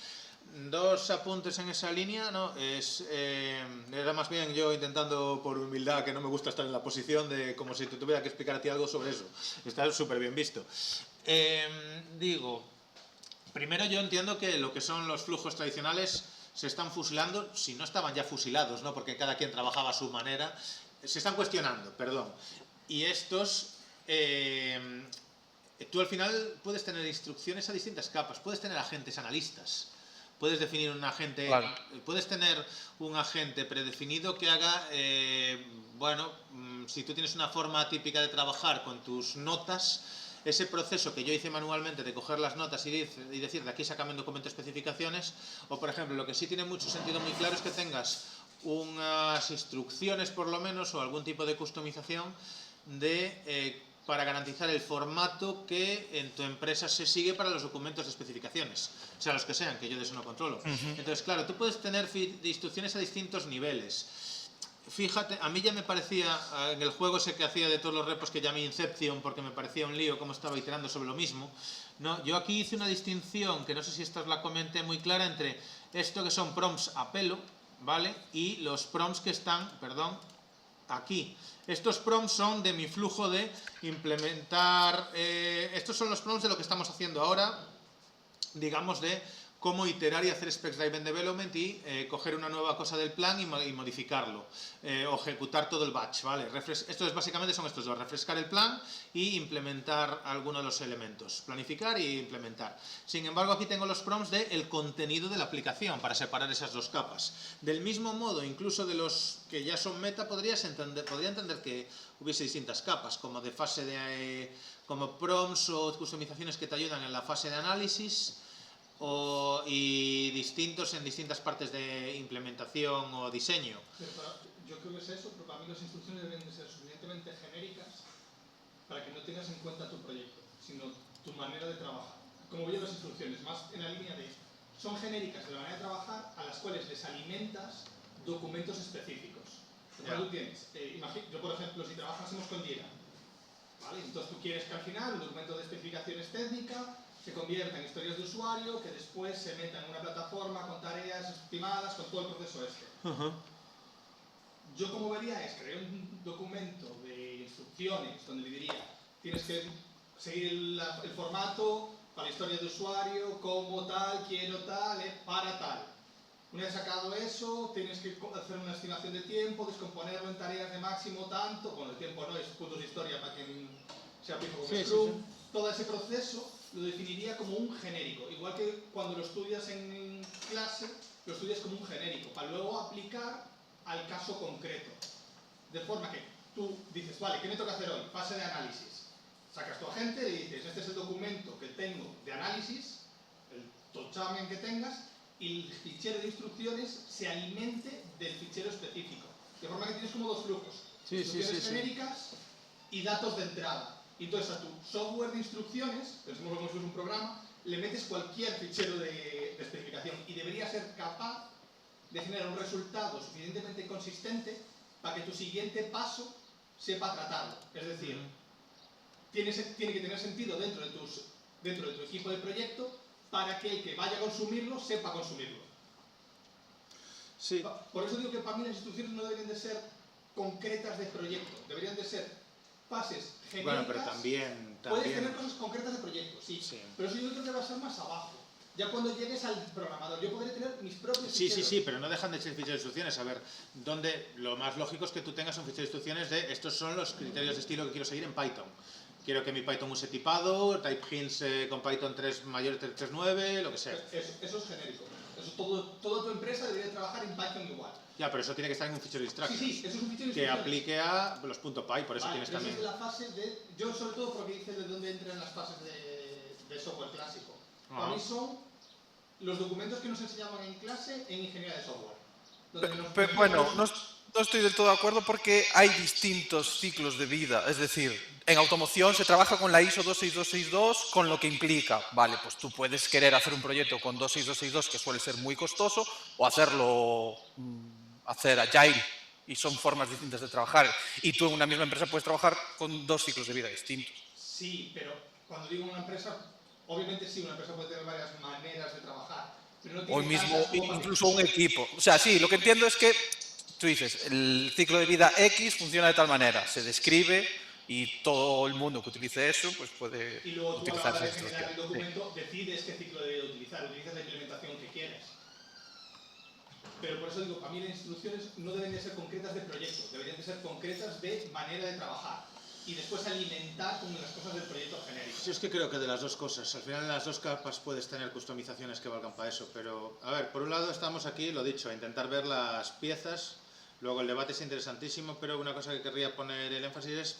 Dos apuntes en esa línea, ¿no? Era más bien yo intentando, por humildad, que no me gusta estar en la posición de como si te tuviera que explicar a ti algo sobre eso. Está súper bien visto. Primero yo entiendo que lo que son los flujos tradicionales se están fusilando, si no estaban ya fusilados, ¿no? Porque cada quien trabajaba a su manera, se están cuestionando, perdón. Y estos, tú al final puedes tener instrucciones a distintas capas, puedes tener agentes analistas, puedes definir un agente, claro. Puedes tener un agente predefinido que haga, bueno, si tú tienes una forma típica de trabajar con tus notas, ese proceso que yo hice manualmente de coger las notas y decir de aquí sácame un documento de especificaciones, o por ejemplo, lo que sí tiene mucho sentido muy claro es que tengas unas instrucciones por lo menos o algún tipo de customización de para garantizar el formato que en tu empresa se sigue para los documentos de especificaciones, sea los que sean, que yo de eso no controlo. Entonces, claro, tú puedes tener instrucciones a distintos niveles. Fíjate, a mí ya me parecía, en el juego ese que hacía de todos los repos que llamé Inception, porque me parecía un lío cómo estaba iterando sobre lo mismo, ¿no? Yo aquí hice una distinción, que no sé si esta os la comenté muy clara, entre esto que son prompts a pelo, ¿vale? Y los prompts que están, perdón, aquí. Estos prompts son de mi flujo de implementar, estos son los prompts de lo que estamos haciendo ahora, digamos de cómo iterar y hacer Specs Driven Development y coger una nueva cosa del plan y modificarlo, o ejecutar todo el batch, ¿vale? Esto es básicamente son estos dos, refrescar el plan y implementar alguno de los elementos, planificar y implementar. Sin embargo, aquí tengo los prompts del contenido de la aplicación para separar esas dos capas. Del mismo modo, incluso de los que ya son meta, podría entender que hubiese distintas capas, como de fase de como prompts o customizaciones que te ayudan en la fase de análisis, y distintos en distintas partes de implementación o diseño. Yo creo que es eso, pero para mí las instrucciones deben de ser suficientemente genéricas para que no tengas en cuenta tu proyecto, sino tu manera de trabajar. Como veo las instrucciones, más en la línea de son genéricas de la manera de trabajar a las cuales les alimentas documentos específicos. Tú tienes, yo por ejemplo, si trabajásemos con Jira, ¿vale? Entonces tú quieres que al final un documento de especificaciones técnicas se convierta en historias de usuario, que después se metan en una plataforma con tareas estimadas, con todo el proceso este. Yo como vería es crear un documento de instrucciones donde le diría tienes que seguir el formato para la historia de usuario, como tal, quiero tal, para tal. Una vez sacado eso, tienes que hacer una estimación de tiempo, descomponerlo en tareas de máximo tanto, bueno, el tiempo no es puntos de historia para quien sea pico como Scrum. Todo ese proceso lo definiría como un genérico, igual que cuando lo estudias en clase, lo estudias como un genérico, para luego aplicar al caso concreto. De forma que tú dices, vale, ¿qué me toca hacer hoy? Fase de análisis. Sacas tu agente y dices, este es el documento que tengo de análisis, el tochamen que tengas, y el fichero de instrucciones se alimente del fichero específico. De forma que tienes como dos flujos. Instrucciones genéricas y datos de entrada. Y entonces a tu software de instrucciones, pensemos como si fuese un programa, le metes cualquier fichero de especificación y debería ser capaz de generar un resultado suficientemente consistente para que tu siguiente paso sepa tratarlo. Es decir, tiene que tener sentido dentro de tu equipo de proyecto para que el que vaya a consumirlo sepa consumirlo. Sí. Por eso digo que para mí las instrucciones no deberían de ser concretas de proyecto, deberían de ser fases genéricas. Bueno, pero también... Puedes tener cosas concretas de proyecto, sí. Pero eso yo creo que va a ser más abajo. Ya cuando llegues al programador, yo podré tener mis propios ficheros. Sí, pero no dejan de ser ficheros de instrucciones. A ver, lo más lógico es que tú tengas un fichero de instrucciones de estos son los criterios de estilo que quiero seguir en Python. Quiero que mi Python use tipado, type hints con Python 3 mayor 3.9, lo que sea. Eso es genérico. Toda tu empresa debería trabajar en Python igual. Ya, pero eso tiene que estar en un fichero de instructions. Sí, eso es un fichero de que aplique a los .py, por eso tienes también... Esa es la fase de... Yo sobre todo porque dice de dónde entran las fases de software clásico. Para mí son los documentos que nos enseñaban en clase en ingeniería de software. Bueno, no estoy del todo de acuerdo porque hay distintos ciclos de vida. Es decir, en automoción se trabaja con la ISO 26262, con lo que implica, vale, pues tú puedes querer hacer un proyecto con 26262 que suele ser muy costoso o hacer agile, y son formas distintas de trabajar. Y tú en una misma empresa puedes trabajar con dos ciclos de vida distintos. Sí, pero cuando digo una empresa, obviamente sí, una empresa puede tener varias maneras de trabajar. Pero no tiene incluso un equipo. O sea, sí, lo que entiendo es que tú dices, el ciclo de vida X funciona de tal manera, se describe y todo el mundo que utilice eso pues puede y luego tú utilizar a la hora esa de generar el instrucción. documento decides qué ciclo de vida utilizar, utilizas la implementación que quieres. Pero por eso digo, para mí las instrucciones no deben de ser concretas de proyecto, deberían de ser concretas de manera de trabajar y después alimentar con las cosas del proyecto genérico. Yo es que creo que de las dos cosas, al final en las dos capas puedes tener customizaciones que valgan para eso, pero a ver, por un lado estamos aquí, lo dicho, a intentar ver las piezas, luego el debate es interesantísimo, pero una cosa que querría poner el énfasis es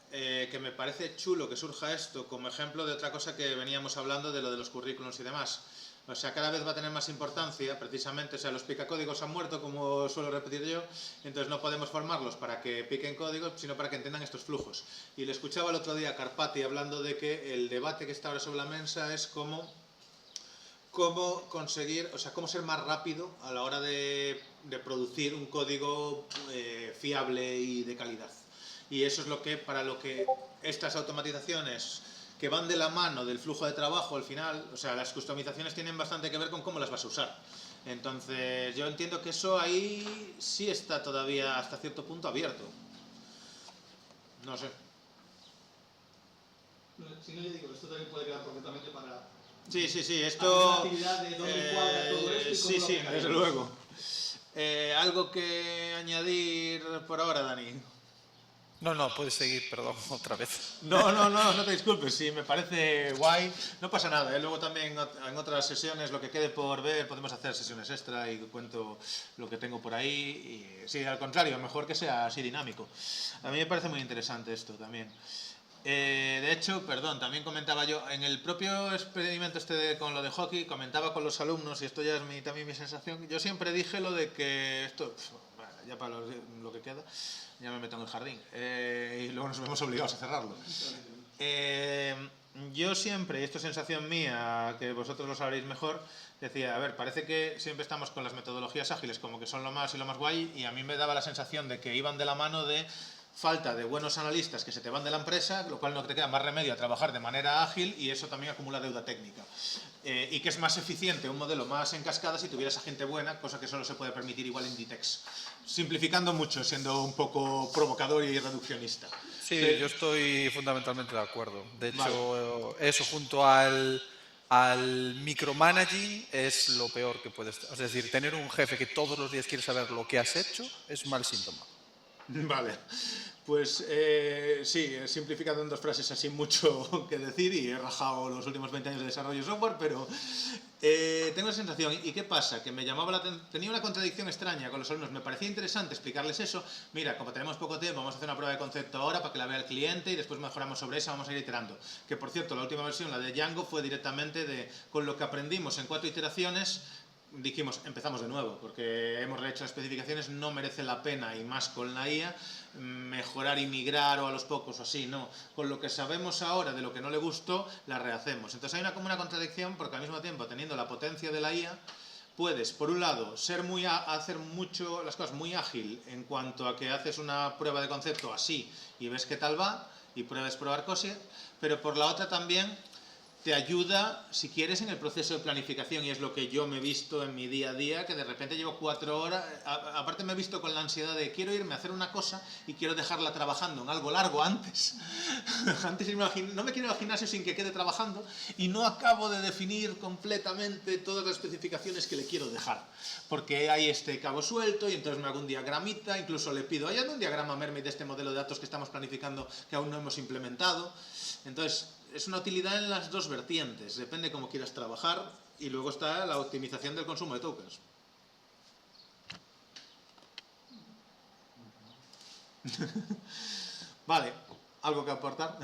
que me parece chulo que surja esto como ejemplo de otra cosa que veníamos hablando de lo de los currículums y demás. O sea, cada vez va a tener más importancia, precisamente, o sea, los picacódigos han muerto, como suelo repetir yo, entonces no podemos formarlos para que piquen códigos, sino para que entiendan estos flujos. Y le escuchaba el otro día a Carpati hablando de que el debate que está ahora sobre la mesa es cómo conseguir, o sea, cómo ser más rápido a la hora de producir un código fiable y de calidad. Y eso es para lo que estas automatizaciones que van de la mano del flujo de trabajo al final, o sea, las customizaciones tienen bastante que ver con cómo las vas a usar. Entonces, yo entiendo que eso ahí sí está todavía hasta cierto punto abierto. No sé. Si no, yo digo, esto también puede quedar perfectamente para... Sí, esto... Una actividad de dónde cuadra todo esto y cómo sí, lo aplicaríamos. desde luego. ¿Algo que añadir por ahora, Dani? No, puedes seguir, perdón, otra vez. No te disculpes, sí, me parece guay, no pasa nada, ¿eh? Luego también en otras sesiones, lo que quede por ver, podemos hacer sesiones extra y cuento lo que tengo por ahí, y sí, al contrario, mejor que sea así dinámico. A mí me parece muy interesante esto también. De hecho, perdón, también comentaba yo, en el propio experimento con lo de hockey, comentaba con los alumnos, y esto ya es también mi sensación, yo siempre dije lo de que esto, bueno, ya para lo que queda, ya me meto en el jardín, y luego nos vemos obligados a cerrarlo. Yo siempre, y esto es sensación mía, que vosotros lo sabréis mejor, decía, a ver, parece que siempre estamos con las metodologías ágiles como que son lo más y lo más guay, y a mí me daba la sensación de que iban de la mano de falta de buenos analistas que se te van de la empresa, lo cual no te queda más remedio a trabajar de manera ágil, y eso también acumula deuda técnica. Y que es más eficiente, un modelo más en cascada si tuvieras a gente buena, cosa que solo se puede permitir igual en Ditex. Simplificando mucho, siendo un poco provocador y reduccionista. Sí, yo estoy fundamentalmente de acuerdo. De hecho, Vale. eso junto al micromanaging es lo peor que puedes... Es decir, tener un jefe que todos los días quiere saber lo que has hecho es un mal síntoma. Vale, pues sí, he simplificado en 2 frases así mucho que decir y he rajado los últimos 20 años de desarrollo de software, pero tengo la sensación, ¿y qué pasa? Que me llamaba la atención, tenía una contradicción extraña con los alumnos, me parecía interesante explicarles eso, mira, como tenemos poco tiempo, vamos a hacer una prueba de concepto ahora para que la vea el cliente y después mejoramos sobre esa, vamos a ir iterando. Que por cierto, la última versión, la de Django, fue directamente con lo que aprendimos en 4 iteraciones, dijimos, empezamos de nuevo, porque hemos rehecho las especificaciones, no merece la pena, y más con la IA, mejorar y migrar o a los pocos o así, no. Con lo que sabemos ahora de lo que no le gustó, la rehacemos. Entonces hay como una contradicción, porque al mismo tiempo, teniendo la potencia de la IA, puedes, por un lado, hacer mucho las cosas muy ágil en cuanto a que haces una prueba de concepto así y ves qué tal va, y puedes probar cosas, pero por la otra también te ayuda, si quieres, en el proceso de planificación, y es lo que yo me he visto en mi día a día, que de repente llevo 4 horas, aparte me he visto con la ansiedad de quiero irme a hacer una cosa y quiero dejarla trabajando en algo largo antes. Antes no me quiero ir al gimnasio sin que quede trabajando y no acabo de definir completamente todas las especificaciones que le quiero dejar, porque hay este cabo suelto y entonces me hago un diagramita, incluso le pido, hay un diagrama Mermaid de este modelo de datos que estamos planificando que aún no hemos implementado. Entonces, es una utilidad en las 2 vertientes, depende cómo quieras trabajar, y luego está la optimización del consumo de tokens. Vale, ¿algo que aportar?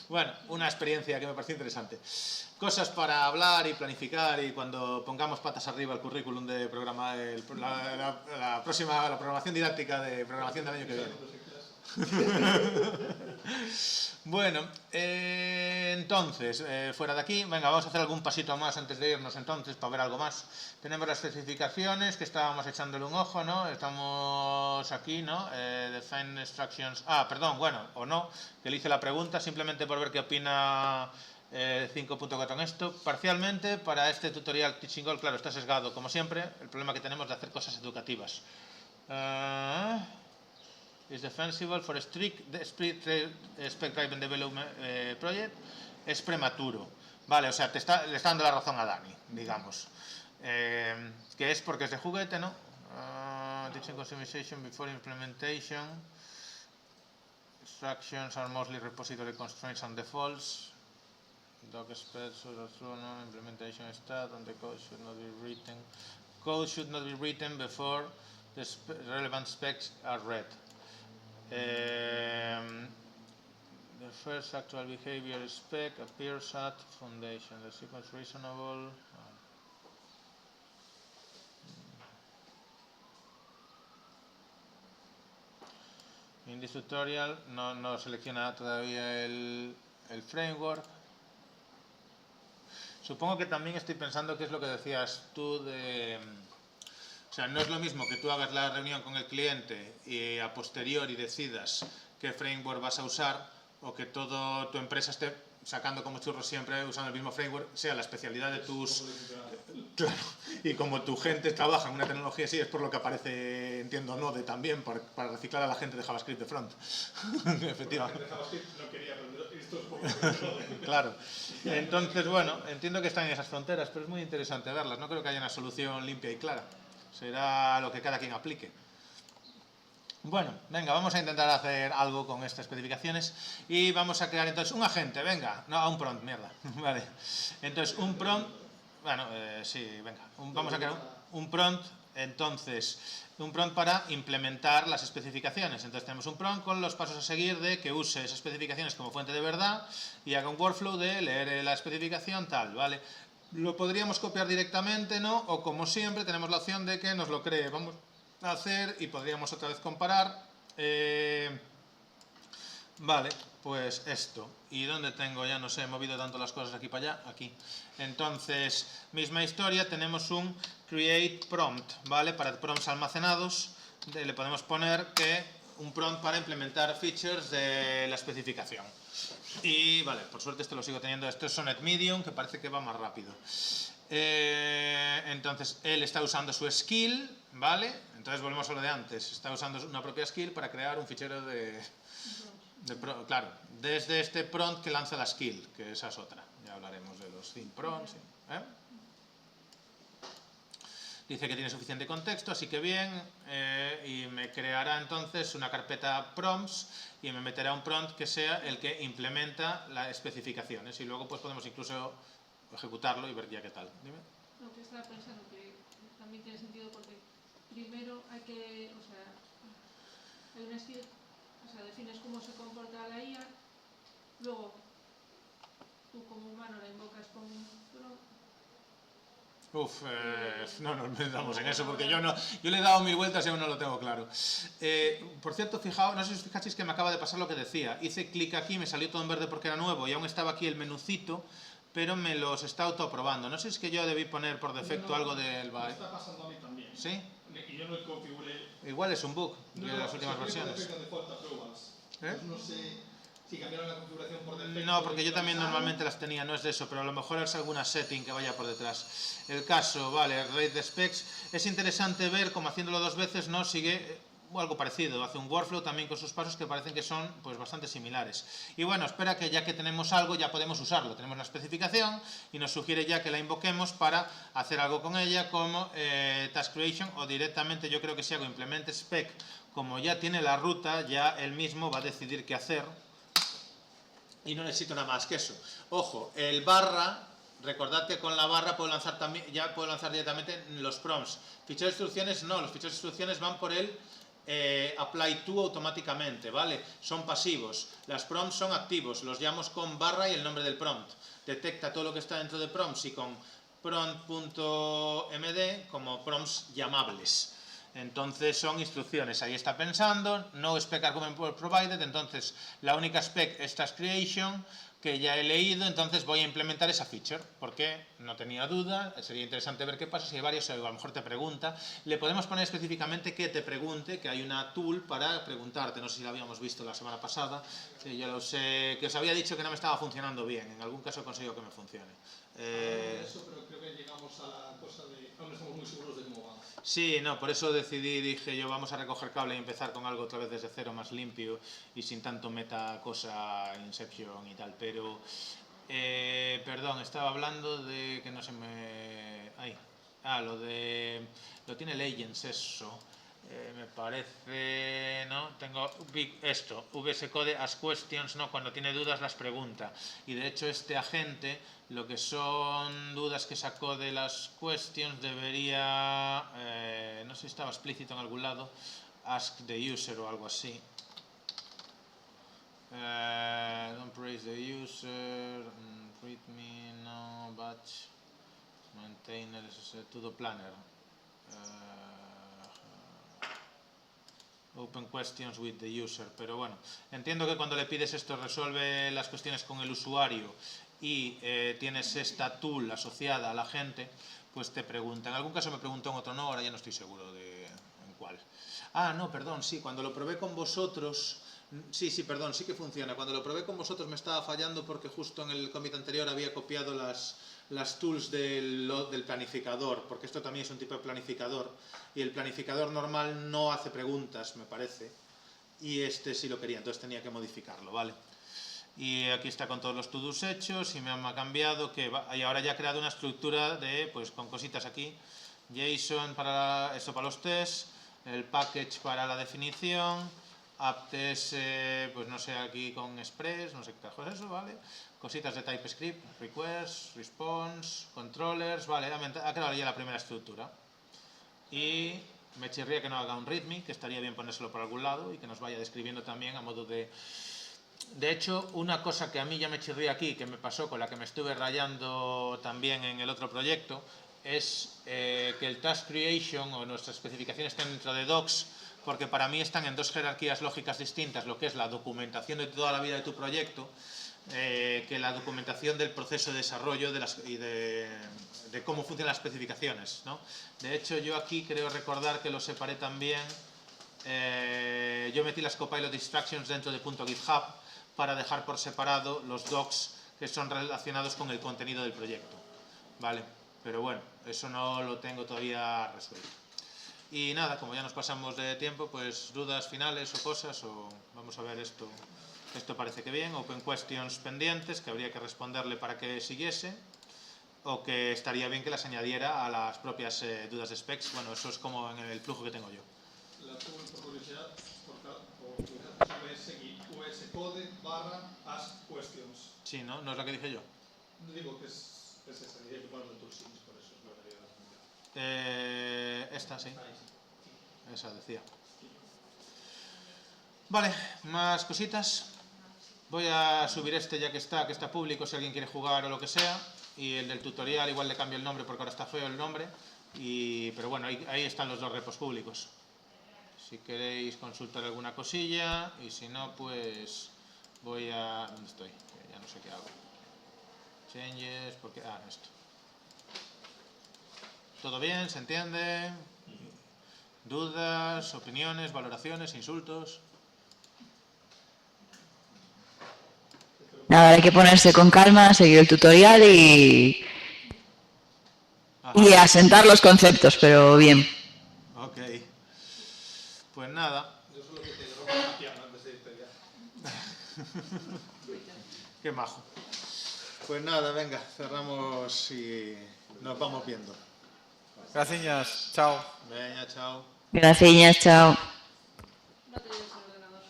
Bueno, una experiencia que me pareció interesante. Cosas para hablar y planificar, y cuando pongamos patas arriba el currículum de la programación didáctica de programación del año que viene. Bueno, entonces, fuera de aquí, venga, vamos a hacer algún pasito más antes de irnos entonces, para ver algo más. Tenemos las especificaciones, que estábamos echándole un ojo, ¿no? Estamos aquí, ¿no? Define instructions... perdón, bueno, o no, que le hice la pregunta, simplemente por ver qué opina 5.4 en esto. Parcialmente, para este tutorial Teaching Goal, claro, está sesgado, como siempre, el problema que tenemos de hacer cosas educativas. Is defensible for a spec-driven development project. Es prematuro. Vale, o sea, le está dando la razón a Dani, digamos. Que es porque es de juguete, ¿no? Teaching customization before implementation. Instructions are mostly repository constraints and defaults. Doc specs, implementation stat, and the code should not be written. Code should not be written before the relevant specs are read. The first actual behavior spec appears at foundation. The sequence reasonable. In this tutorial no selecciona todavía el framework. Supongo que también estoy pensando que es lo que decías tú de... O sea, no es lo mismo que tú hagas la reunión con el cliente y a posteriori decidas qué framework vas a usar, o que toda tu empresa esté sacando como churros siempre usando el mismo framework, sea la especialidad de tus... Claro, y como tu gente trabaja en una tecnología así, es por lo que aparece, entiendo, Node también, para reciclar a la gente de JavaScript de front. Efectivamente. De JavaScript no quería, pero esto es un poco... Claro. Entonces, bueno, entiendo que están en esas fronteras, pero es muy interesante verlas. No creo que haya una solución limpia y clara. Será lo que cada quien aplique. Bueno, venga, vamos a intentar hacer algo con estas especificaciones y vamos a crear entonces un agente, venga, no, un prompt, mierda, vale. Entonces, un prompt, bueno, sí, venga, vamos a crear un prompt, entonces, un prompt para implementar las especificaciones. Entonces tenemos un prompt con los pasos a seguir de que use esas especificaciones como fuente de verdad y haga un workflow de leer la especificación tal, ¿vale? Lo podríamos copiar directamente, ¿no? O como siempre tenemos la opción de que nos lo cree. Vamos a hacer y podríamos otra vez comparar. Vale, pues esto. ¿Y dónde tengo? Ya no sé, he movido tanto las cosas aquí para allá, aquí. Entonces, misma historia, tenemos un create prompt, ¿vale? Para prompts almacenados, le podemos poner que un prompt para implementar features de la especificación. Y vale, por suerte esto lo sigo teniendo. Esto es Sonnet Medium, que parece que va más rápido. Entonces, él está usando su skill, ¿vale? Entonces volvemos a lo de antes. Está usando una propia skill para crear un fichero claro, desde este prompt que lanza la skill, que esa es otra. Ya hablaremos de los theme prompts. Dice que tiene suficiente contexto, así que bien, y me creará entonces una carpeta prompts y me meterá un prompt que sea el que implementa las especificaciones y luego pues podemos incluso ejecutarlo y ver ya qué tal. Dime. Lo que estaba pensando que también tiene sentido porque primero hay que, o sea, hay una skill, o sea, defines cómo se comporta la IA, luego tú como humano la invocas con prompt. No nos metamos en eso porque yo le he dado 1000 vueltas y aún no lo tengo claro. Por cierto, fijaos, no sé si os fijáis que me acaba de pasar lo que decía. Hice clic aquí, me salió todo en verde porque era nuevo y aún estaba aquí el menucito, pero me los está autoaprobando. No sé si es que yo debí poner por defecto algo del... Me está pasando a mí también. ¿Sí? Y yo no configuré... Igual es un bug de las últimas versiones. No sé si cambiaron la configuración por defecto. No, porque yo también normalmente las tenía, no es de eso, pero a lo mejor es alguna setting que vaya por detrás. El caso, vale, rate de specs. Es interesante ver cómo haciéndolo dos veces no sigue algo parecido. Hace un workflow también con sus pasos que parecen que son pues bastante similares. Y bueno, espera que ya que tenemos algo ya podemos usarlo. Tenemos la especificación y nos sugiere ya que la invoquemos para hacer algo con ella como task creation o directamente yo creo que si hago implement spec, como ya tiene la ruta, ya él mismo va a decidir qué hacer. Y no necesito nada más que eso. Ojo, el barra, recordad que con la barra puedo lanzar también, ya puedo lanzar directamente los prompts. Fichero de instrucciones no, los ficheros de instrucciones van por el apply to automáticamente, ¿vale? Son pasivos. Las prompts son activos, los llamo con barra y el nombre del prompt. Detecta todo lo que está dentro de prompts y con prompt.md como prompts llamables. Entonces son instrucciones, ahí está pensando, no spec argument provided, entonces la única spec es task creation, que ya he leído, entonces voy a implementar esa feature, porque no tenía duda, sería interesante ver qué pasa, si hay varios, a lo mejor te pregunta, le podemos poner específicamente que te pregunte, que hay una tool para preguntarte, no sé si la habíamos visto la semana pasada, que yo lo sé, que os había dicho que no me estaba funcionando bien, en algún caso he conseguido que me funcione. Eso, pero creo que llegamos a la cosa de, aún no estamos muy seguros de cómo va. Sí, no, por eso dije yo vamos a recoger cable y empezar con algo otra vez desde cero, más limpio y sin tanto meta cosa, Inception y tal, pero perdón, estaba hablando de que no se me... lo tiene Legends eso, me parece, ¿no? Tengo esto, VS Code Ask Questions, ¿no? Cuando tiene dudas las pregunta y de hecho este agente lo que son dudas que sacó de las questions debería, no sé si estaba explícito en algún lado, ask the user o algo así. Don't praise the user, readme, no, batch, maintainer, todo planner. Open questions with the user, pero bueno, entiendo que cuando le pides esto resuelve las cuestiones con el usuario y tienes esta tool asociada a la gente, pues te pregunta. En algún caso me preguntó, en otro no, ahora ya no estoy seguro de en cuál. Ah, no, perdón, sí, cuando lo probé con vosotros, sí, perdón, sí que funciona. Cuando lo probé con vosotros me estaba fallando porque justo en el commit anterior había copiado las tools del planificador, porque esto también es un tipo de planificador, y el planificador normal no hace preguntas, me parece, y este sí lo quería, entonces tenía que modificarlo, ¿vale? Y aquí está con todos los to-dos hechos, y me ha cambiado, y ahora ya he creado una estructura de, pues con cositas aquí, JSON para eso, para los tests, el package para la definición, apptest, pues no sé, aquí con Express, no sé qué carajo es eso, ¿vale? Cositas de TypeScript, request, response, controllers, vale, ha creado ya la primera estructura. Y me chirría que no haga un readme, que estaría bien ponérselo por algún lado y que nos vaya describiendo también a modo de... De hecho, una cosa que a mí ya me chirría aquí, que me pasó con la que me estuve rayando también en el otro proyecto, es que el task creation o nuestras especificaciones estén dentro de docs, porque para mí están en dos jerarquías lógicas distintas, lo que es la documentación de toda la vida de tu proyecto, que la documentación del proceso de desarrollo y de cómo funcionan las especificaciones, ¿no? De hecho, yo aquí creo recordar que lo separé también. Yo metí las copilot instructions dentro de .github para dejar por separado los docs que son relacionados con el contenido del proyecto, ¿vale? Pero bueno, eso no lo tengo todavía resuelto. Y nada, como ya nos pasamos de tiempo, pues dudas finales o cosas, o vamos a ver esto. Esto parece que bien, open questions pendientes que habría que responderle para que siguiese, o que estaría bien que las añadiera a las propias dudas de specs. Bueno, eso es como en el flujo que tengo yo. La tool, por curiosidad, sabe seguir uscode/ask questions. Sí, ¿no? ¿No es la que dije yo? Digo que es esta, diría que ponerlo en tool sims, por eso es lo que haría la función. Esta, sí. Esa decía. Vale, más cositas. Voy a subir este ya que está público, si alguien quiere jugar o lo que sea. Y el del tutorial igual le cambio el nombre porque ahora está feo el nombre. Pero bueno, ahí están los dos repos públicos. Si queréis consultar alguna cosilla. Y si no, pues voy a... ¿Dónde estoy? Que ya no sé qué hago. Changes, porque... Ah, esto. ¿Todo bien? ¿Se entiende? ¿Dudas, opiniones, valoraciones, insultos? Nada, hay que ponerse con calma, seguir el tutorial y asentar los conceptos, pero bien. Ok. Pues nada. Yo solo que te robo una pierna antes de irte ya. Qué majo. Pues nada, venga, cerramos y nos vamos viendo. Gracias, chao. Venga, chao. Gracias, chao. No te lleves el ordenador.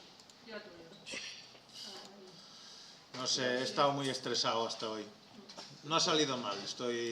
Ya tuyo. No sé, he estado muy estresado hasta hoy. No ha salido mal, estoy...